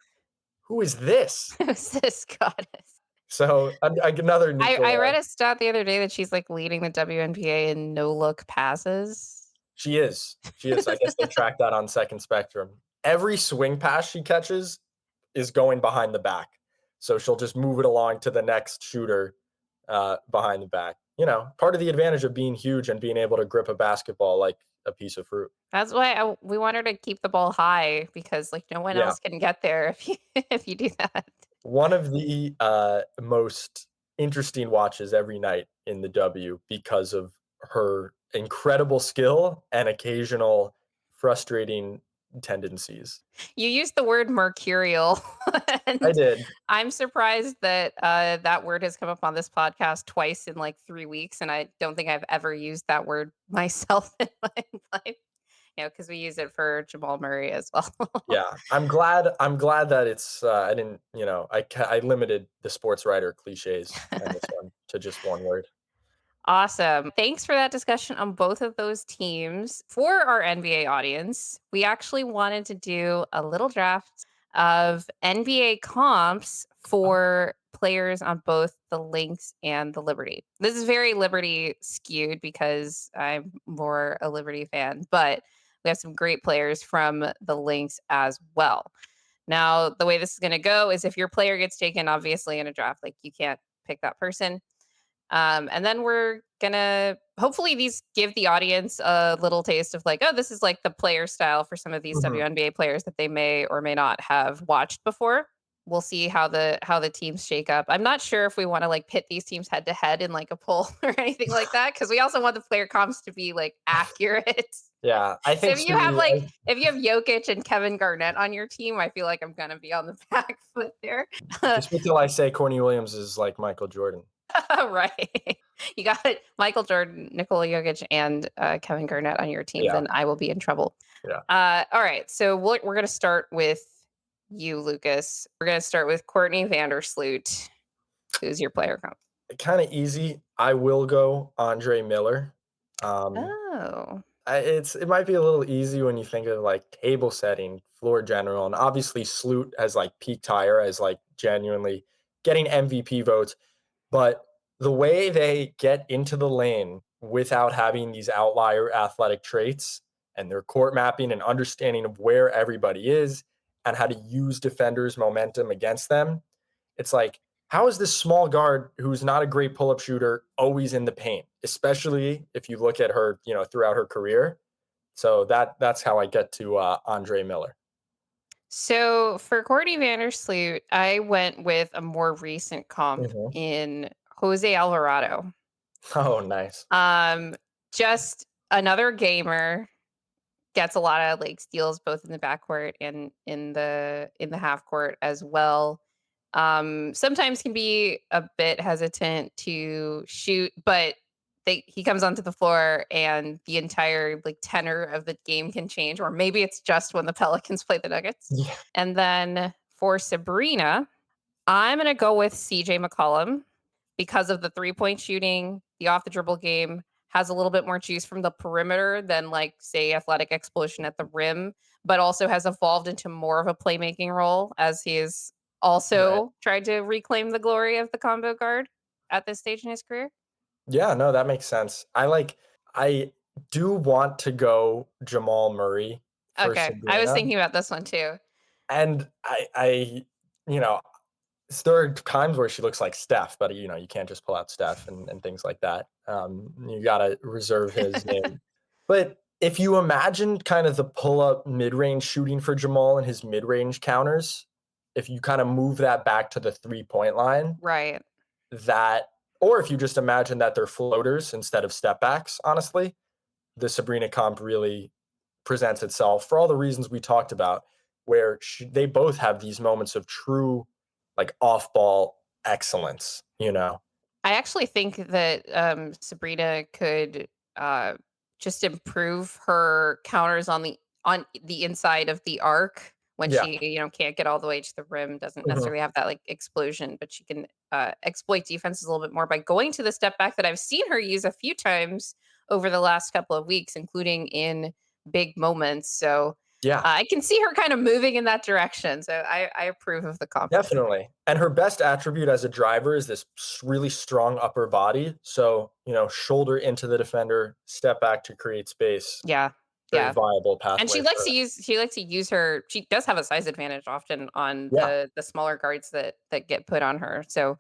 who is this? Who's this goddess? So another I Nikola. read a stat the other day that she's, like, leading the WNBA in no-look passes. She is. She is. I guess they track that on Second Spectrum. Every swing pass she catches is going behind the back. So she'll just move it along to the next shooter behind the back. Part of the advantage of being huge and being able to grip a basketball like a piece of fruit. That's why we want her to keep the ball high because, like, no one Yeah. else can get there if you if you do that. One of the most interesting watches every night in the W because of her incredible skill and occasional frustrating tendencies. You used the word mercurial, I and did. I'm surprised that, that word has come up on this podcast twice in, like, 3 weeks, and I don't think I've ever used that word myself in my life, because we use it for Jamal Murray as well. Yeah, I'm glad that it's, I didn't, I limited the sports writer cliches on this one to just one word. Awesome. Thanks for that discussion on both of those teams. For our NBA audience, we actually wanted to do a little draft of NBA comps for players on both the Lynx and the Liberty. This is very Liberty skewed because I'm more a Liberty fan, but we have some great players from the Lynx as well. Now, the way this is going to go is if your player gets taken, obviously, in a draft, like you can't pick that person. And then we're gonna hopefully these give the audience a little taste of like, oh, this is like the player style for some of these Mhm. WNBA players that they may or may not have watched before. We'll see how the teams shake up. I'm not sure if we want to like pit these teams head to head in like a poll or anything like that because we also want the player comps to be like accurate. Yeah, I So think Stewie, if you have Jokic and Kevin Garnett on your team, I feel like I'm gonna be on the back foot there. just wait till I say Courtney Williams is like Michael Jordan. Right. You got Michael Jordan, Nikola Jokic, and Kevin Garnett on your team, Yeah, then I will be in trouble. yeah. All right. So we're going to start with you, Lucas. We're going to start with Courtney Vandersloot. Who's your player comp? Kinda easy. I will go Andre Miller. Um, Oh, it might be a little easy when you think of, like, table setting, floor general, and obviously Sloot has, like, peaked higher as, like, genuinely getting MVP votes, but the way they get into the lane without having these outlier athletic traits and their court mapping and understanding of where everybody is and how to use defenders' momentum against them, it's like, how is this small guard who's not a great pull-up shooter always in the paint, especially if you look at her, throughout her career? So that's how I get to Andre Miller. So for Courtney Vandersloot, I went with a more recent comp Mhm. in Jose Alvarado. Oh, nice. Um, just another gamer, gets a lot of like steals both in the backcourt and in the half court as well. Sometimes can be a bit hesitant to shoot, but he comes onto the floor and the entire like tenor of the game can change, or maybe it's just when the Pelicans play the Nuggets. Yeah. And then for Sabrina, I'm gonna go with CJ McCollum because of the three-point shooting, the off the dribble game has a little bit more juice from the perimeter than like say athletic explosion at the rim, but also has evolved into more of a playmaking role as he is Right. also tried to reclaim the glory of the combo guard at this stage in his career. Yeah, no, that makes sense. I do want to go Jamal Murray for Okay, I was Sabrina, thinking about this one too. and you know, there are times where she looks like Steph, but, you can't just pull out Steph and things like that. You gotta reserve his name. But if you imagine kind of the pull-up mid-range shooting for Jamal and his mid-range counters, if you kinda move that back to the three-point line, Right. that or if you just imagine that they're floaters instead of step backs, honestly, the Sabrina comp really presents itself for all the reasons we talked about, where they both have these moments of true, like, off-ball excellence. I actually think that Sabrina could uh, just improve her counters on the inside of the arc when Yeah. she can't get all the way to the rim. Doesn't Mhm. necessarily have that like explosion, but she can exploit defenses a little bit more by going to the step back that I've seen her use a few times over the last couple of weeks, including in big moments. So Yeah, I can see her kind of moving in that direction. So I approve of the comp there. definitely. And her best attribute as a driver is this really strong upper body. So, shoulder into the defender, step back to create space. Yeah, Very yeah. viable And pathway for her. she likes to use her she does have a size advantage often on Yeah. the smaller guards that get put on her. So,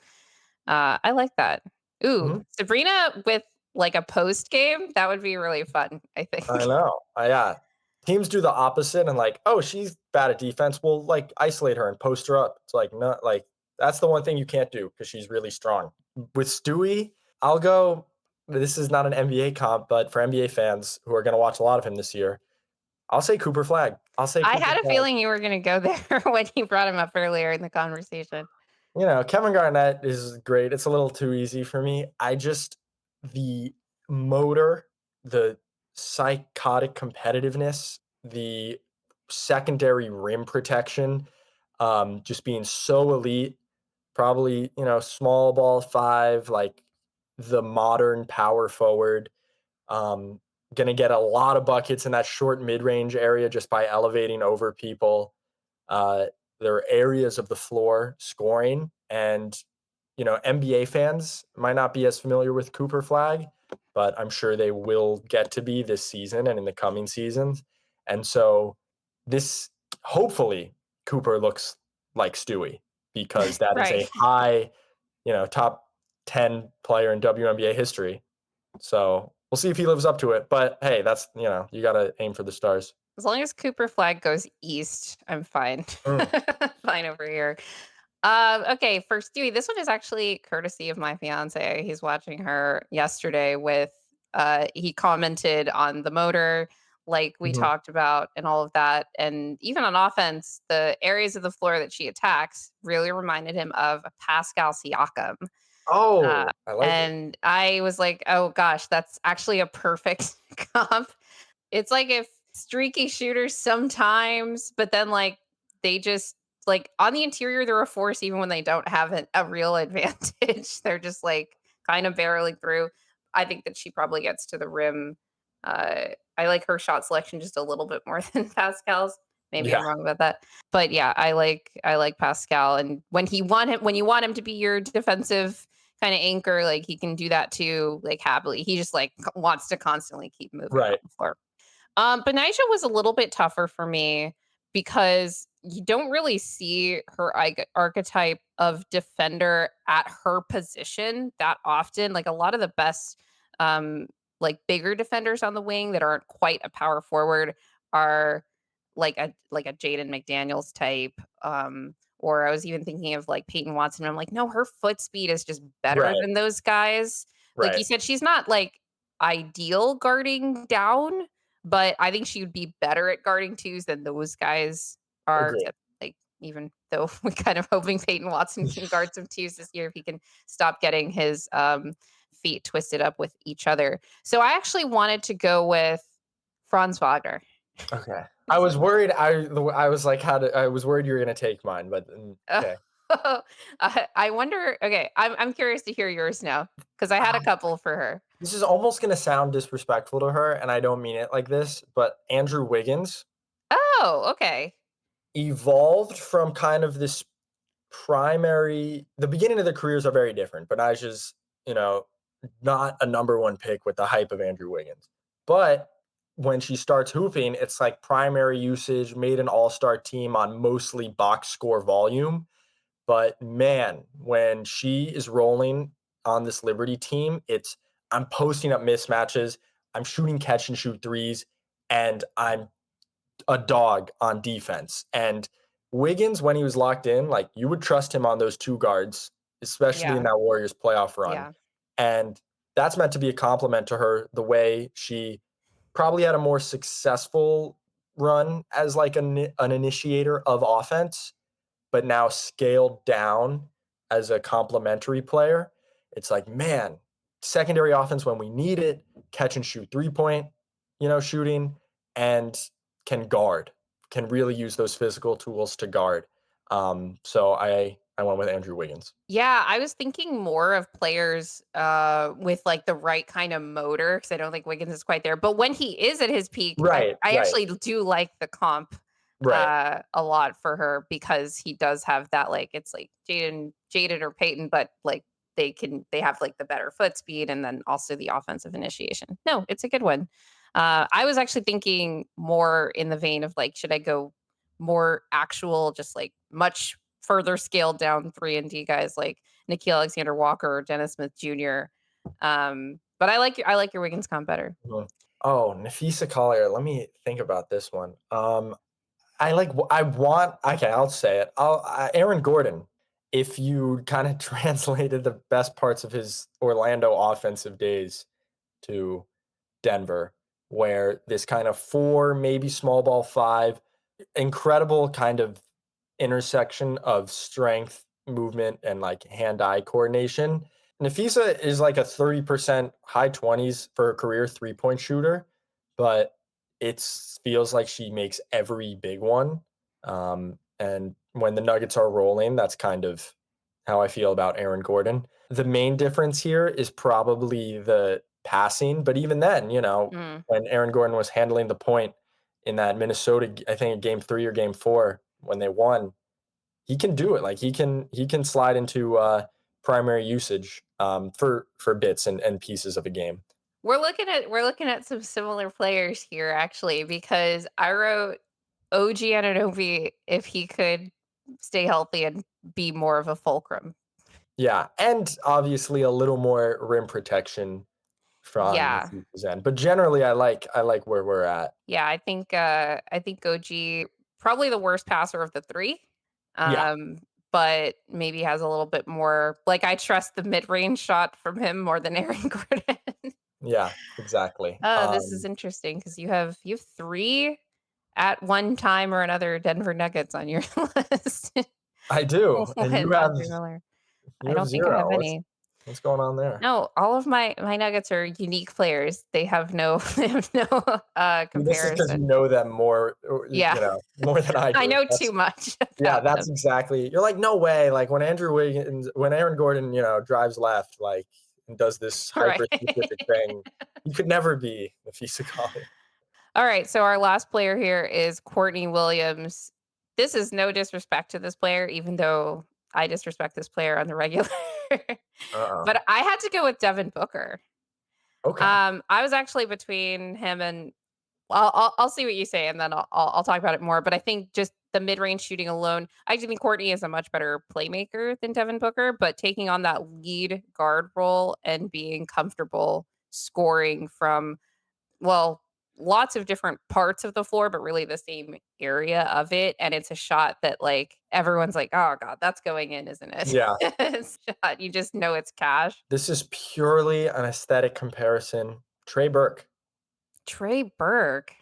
I like that. Ooh, Mhm. Sabrina with, like, a post game, that would be really fun, I I think. know. Yeah. Teams do the opposite and like, "Oh, she's bad at defense. We'll, like, isolate her and post her up." It's like, no, like, that's the one thing you can't do because she's really strong. With Stewie, I'll go this is not an NBA comp, but for NBA fans who are gonna watch a lot of him this year, I'll say Cooper Flag. I'll say I Cooper had a Flag. feeling you were gonna go there when you brought him up earlier in the conversation. Kevin Garnett is great. It's a little too easy for me. The motor, the psychotic competitiveness, the secondary rim protection, just being so elite, probably, small ball five, like the modern power forward, um, gonna get a lot of buckets in that short mid-range area just by elevating over people. Uh, there are areas of the floor scoring, and NBA fans might not be as familiar with Cooper Flag, but I'm sure they will get to be this season and in the coming seasons. And so this hopefully Cooper looks like Stewie because that is a Right. high, top 10 player in WNBA history. So we'll see if he lives up to it. But hey, that's you gotta aim for the stars. As long as Cooper Flag goes east, I'm fine. Mm. Fine over here. Okay, for Stewie, this one is actually courtesy of my fiance. He's watching her yesterday with he commented on the motor, like we Mhm. talked about, and all of that. And even on offense, the areas of the floor that she attacks really reminded him of Pascal Siakam. Uh, Oh, I like it. and I was like, oh gosh, that's actually a perfect comp. It's like if streaky shooters sometimes, but then, like, they just like, on the interior, they're a force even when they don't have a real advantage. They're just, like, kind of barreling through. I think that she probably gets to the rim. I like her shot selection just a little bit more than Pascal's. Maybe Yeah, I'm wrong about that. But, yeah, I like Pascal, and when you want him to be your defensive kinda anchor, like, he can do that too, like, happily. He just, like, wants to constantly keep moving on right. the floor. Benija was a little bit tougher for me because you don't really see her archetype of defender at her position that often. Like a lot of the best, like bigger defenders on the wing that aren't quite a power forward are like a Jaden McDaniels type. Or I was even thinking of like Peyton Watson. I'm like, no, her foot speed is just better Right, than those guys. Like right. you said, she's not like ideal guarding down, but I think she would be better at guarding twos than those guys are. Agree. Except like even though we're kind of hoping Peyton Watson can guard some twos this year if he can stop getting his feet twisted up with each other. So I actually wanted to go with Franz Wagner. Okay. I was worried. I was like, I was worried you were gonna take mine, but okay. I wonder. Okay, I'm curious to hear yours now because I had a couple for her. This is almost gonna sound disrespectful to her, and I don't mean it like this, but Andrew Wiggins Oh, okay. evolved from kind of this primary the beginning of their careers are very different. Betnija's, you know, not a number one pick with the hype of Andrew Wiggins. But when she starts hooping, it's like primary usage, made an all-star team on mostly box score volume. But man, when she is rolling on this Liberty team, it's I'm posting up mismatches, I'm shooting catch and shoot threes, and I'm a dog on defense. And Wiggins, when he was locked in, like you would trust him on those two guards, especially in Yeah, that Warriors playoff run. yeah, And that's meant to be a compliment to her, the way she probably had a more successful run as like an initiator of offense, but now scaled down as a complementary player. It's like, man, secondary offense when we need it, catch and shoot 3 point, shooting, and can guard, can really use those physical tools to guard. So I went with Andrew Wiggins. yeah. I was thinking more of players with like the right kind of motor because I don't think Wiggins is quite there. But when he is at his peak, I, Right, I right, actually do like the comp right. a lot for her because he does have that like it's like Jaden or Peyton, but like they have like the better foot speed and then also the offensive initiation. No, it's a good one. I was actually thinking more in the vein of like, should I go more actual, just like much further scaled down 3 and D guys like Nikhil Alexander Walker or Dennis Smith Jr. But I like your Wiggins comp better. Mhm. Oh, Napheesa Collier. Let me think about this one. I want. Okay, I'll say it. Aaron Gordon. If you kind of translated the best parts of his Orlando offensive days to Denver, where this kind of four, maybe small ball five, incredible kind of intersection of strength, movement, and like hand-eye coordination. Nafisa is like a 30% high 20s for her career 3 point shooter, but it feels like she makes every big one. And when the Nuggets are rolling, that's kind of how I feel about Aaron Gordon. The main difference here is probably the passing, but even then, Mm. when Aaron Gordon was handling the point in that Minnesota, I think game 3 or game 4 when they won, he can do it. Like he can slide into primary usage for bits and pieces of a game. We're looking at some similar players here actually because I wrote OG Anunoby if he could stay healthy and be more of a fulcrum. Yeah, and obviously a little more rim protection from Yeah. Nafisa's end. But generally, I like where we're at. Yeah, I think OG probably the worst passer of the 3. Yeah, Um, but maybe has a little bit more like I trust the mid-range shot from him more than Aaron Gordon. yeah, exactly. Oh, this is interesting because you have 3 at one time or another Denver Nuggets on your list. I do, and With Andre Miller. you I have don't think I zero. have What's any. what's going on there? No, all of my Nuggets are unique players. They have no they have no, This is because you comparison. know them more, Yeah. more than I I do. know too That's much Yeah, about that's them. exactly. You're like, no way. Like when Aaron Gordon, drives left, like and does this Right. hyper specific thing, he could never be Nafisa Collier. Alright, so our last player here is Courtney Williams. This is no disrespect to this player, even though I disrespect this player on the regular. Uh-oh. But I had to go with Devin Booker. Okay. I was actually between him and I'll see what you say, and then I'll talk about it more. But I think just the mid range shooting alone, I do think Courtney is a much better playmaker than Devin Booker. But taking on that lead guard role and being comfortable scoring from well lots of different parts of the floor, but really the same area of it. And it's a shot that like everyone's like, oh God, that's going in, isn't it? Yeah. It's shot. You just know it's cash. This is purely an aesthetic comparison. Trey Burke, Trey Burke.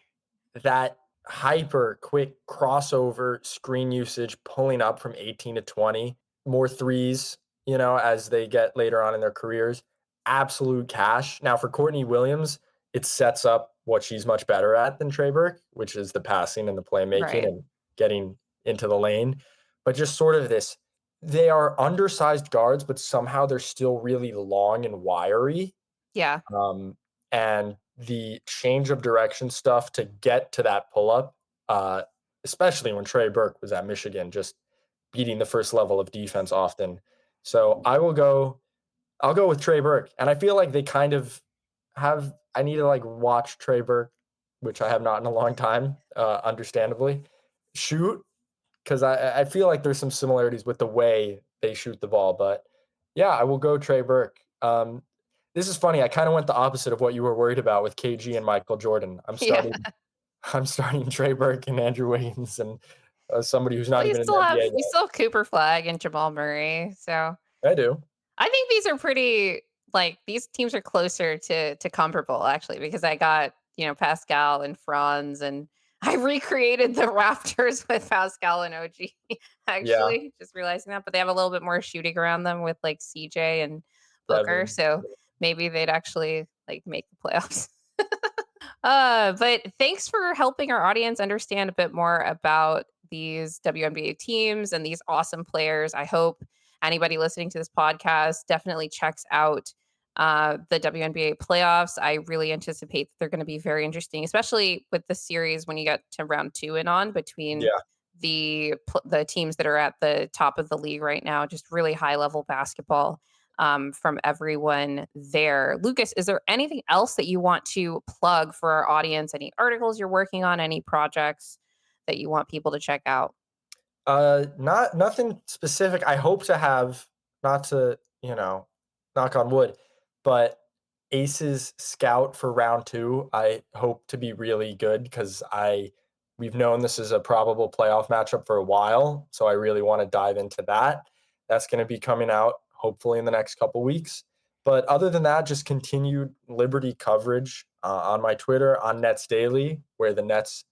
that hyper quick crossover screen usage pulling up from 18 to 20, more threes, as they get later on in their careers. Absolute cash. Now for Courtney Williams, it sets up what she's much better at than Trey Burke, which is the passing and the playmaking Right. and getting into the lane. But just sort of this, they are undersized guards, but somehow they're still really long and wiry. Yeah. Um, and the change of direction stuff to get to that pull up, especially when Trey Burke was at Michigan, just beating the first level of defense often. So I'll go with Trey Burke. And I feel like they kind of I need to like watch Trey Burke, which I have not in a long time, understandably, shoot, because I feel like there's some similarities with the way they shoot the ball. But yeah, I will go Trey Burke. This is funny. I kind of went the opposite of what you were worried about with KG and Michael Jordan. Yeah. I'm starting Trey Burke and Andrew Wiggins and somebody who's Well, not even in the NBA you yet. still have Cooper Flag and Jamal Murray. So I do. I think these are pretty like these teams are closer to comparable actually because I got, Pascal and Franz and I recreated the Raptors with Pascal and OG Yeah, actually, just realizing that, but they have a little bit more shooting around them with like CJ and Booker, Devin. so maybe they'd actually like make the playoffs. But thanks for helping our audience understand a bit more about these WNBA teams and these awesome players. I hope anybody listening to this podcast definitely checks out the WNBA playoffs. I really anticipate that they're going to be very interesting, especially with the series when you get to round 2 and on between Yeah. the teams that are at the top of the league right now. Just really high level basketball from everyone there. Lucas, is there anything else that you want to plug for our audience? Any articles you're working on? Any projects that you want people to check out? Not nothing specific. I hope to have, not to, knock on wood, but Aces scout for round 2. I hope to be really good because we've known this is a probable playoff matchup for a while, so I really want to dive into that. That's going to be coming out hopefully in the next couple weeks. But other than that, just continued Liberty coverage on my Twitter, on Nets Daily, where the Nets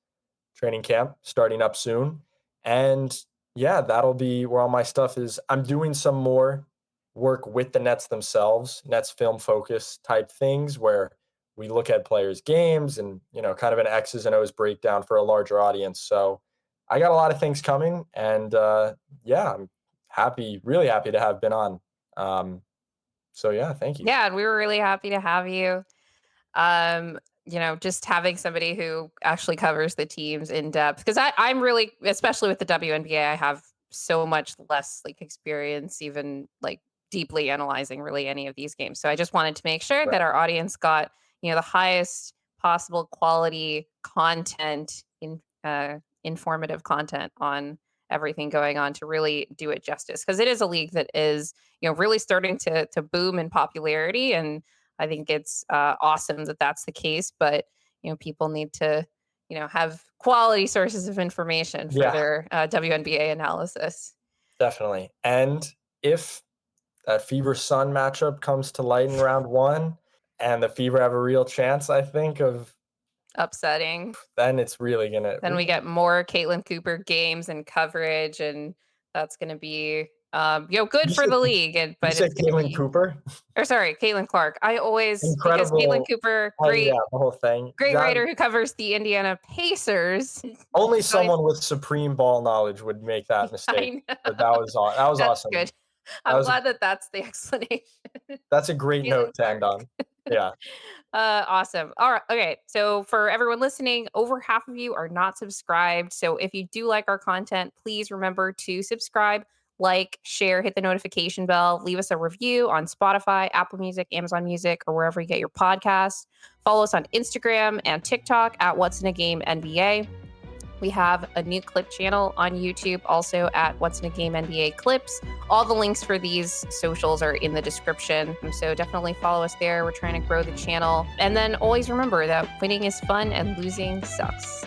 training camp starting up soon. And yeah, that'll be where all my stuff is. I'm doing some more work with the Nets themselves, Nets film focus type things where we look at players' games and, kind of an X's and O's breakdown for a larger audience. So I got a lot of things coming. And yeah, I'm really happy to have been on. So yeah, thank you. Yeah, and we were really happy to have you. Um, just having somebody who actually covers the teams in depth because I'm really, especially with the WNBA, I have so much less like experience, even like deeply analyzing really any of these games. So I just wanted to make sure Right. that our audience got, the highest possible quality content informative content on everything going on to really do it justice because it is a league that is, really starting to boom in popularity and I think it's awesome that that's the case, but people need to have quality sources of information for Yeah, their WNBA analysis. definitely. And if that Fever Sun matchup comes to light in round 1 and the Fever have a real chance, I think, of Upsetting. then it's really gonna Then we get more Caitlin Cooper games and coverage, and that's going to be good you for said the league. And you but said it's going to Caitlin be, Cooper? or sorry, Caitlin Clark. I always because Caitlin Incredible. Cooper, Oh, yeah, the whole thing. great That writer who covers the Indiana Pacers. only So someone with supreme ball knowledge would make that mistake, I but know. that was That's awesome. good. That I'm was glad that that's the explanation. that's a great Caitlin note to end Clark. on. Yeah, Awesome. All right. Okay. So for everyone listening, over half of you are not subscribed. So if you do like our content, please remember to subscribe, like, share, hit the notification bell, leave us a review on Spotify, Apple Music, Amazon Music, or wherever you get your podcasts. Follow us on Instagram and TikTok at What's in a Game NBA. We have a new clip channel on YouTube, also at What's in a Game NBA Clips. All the links for these socials are in the description. So definitely follow us there. We're trying to grow the channel. And then always remember that winning is fun and losing sucks.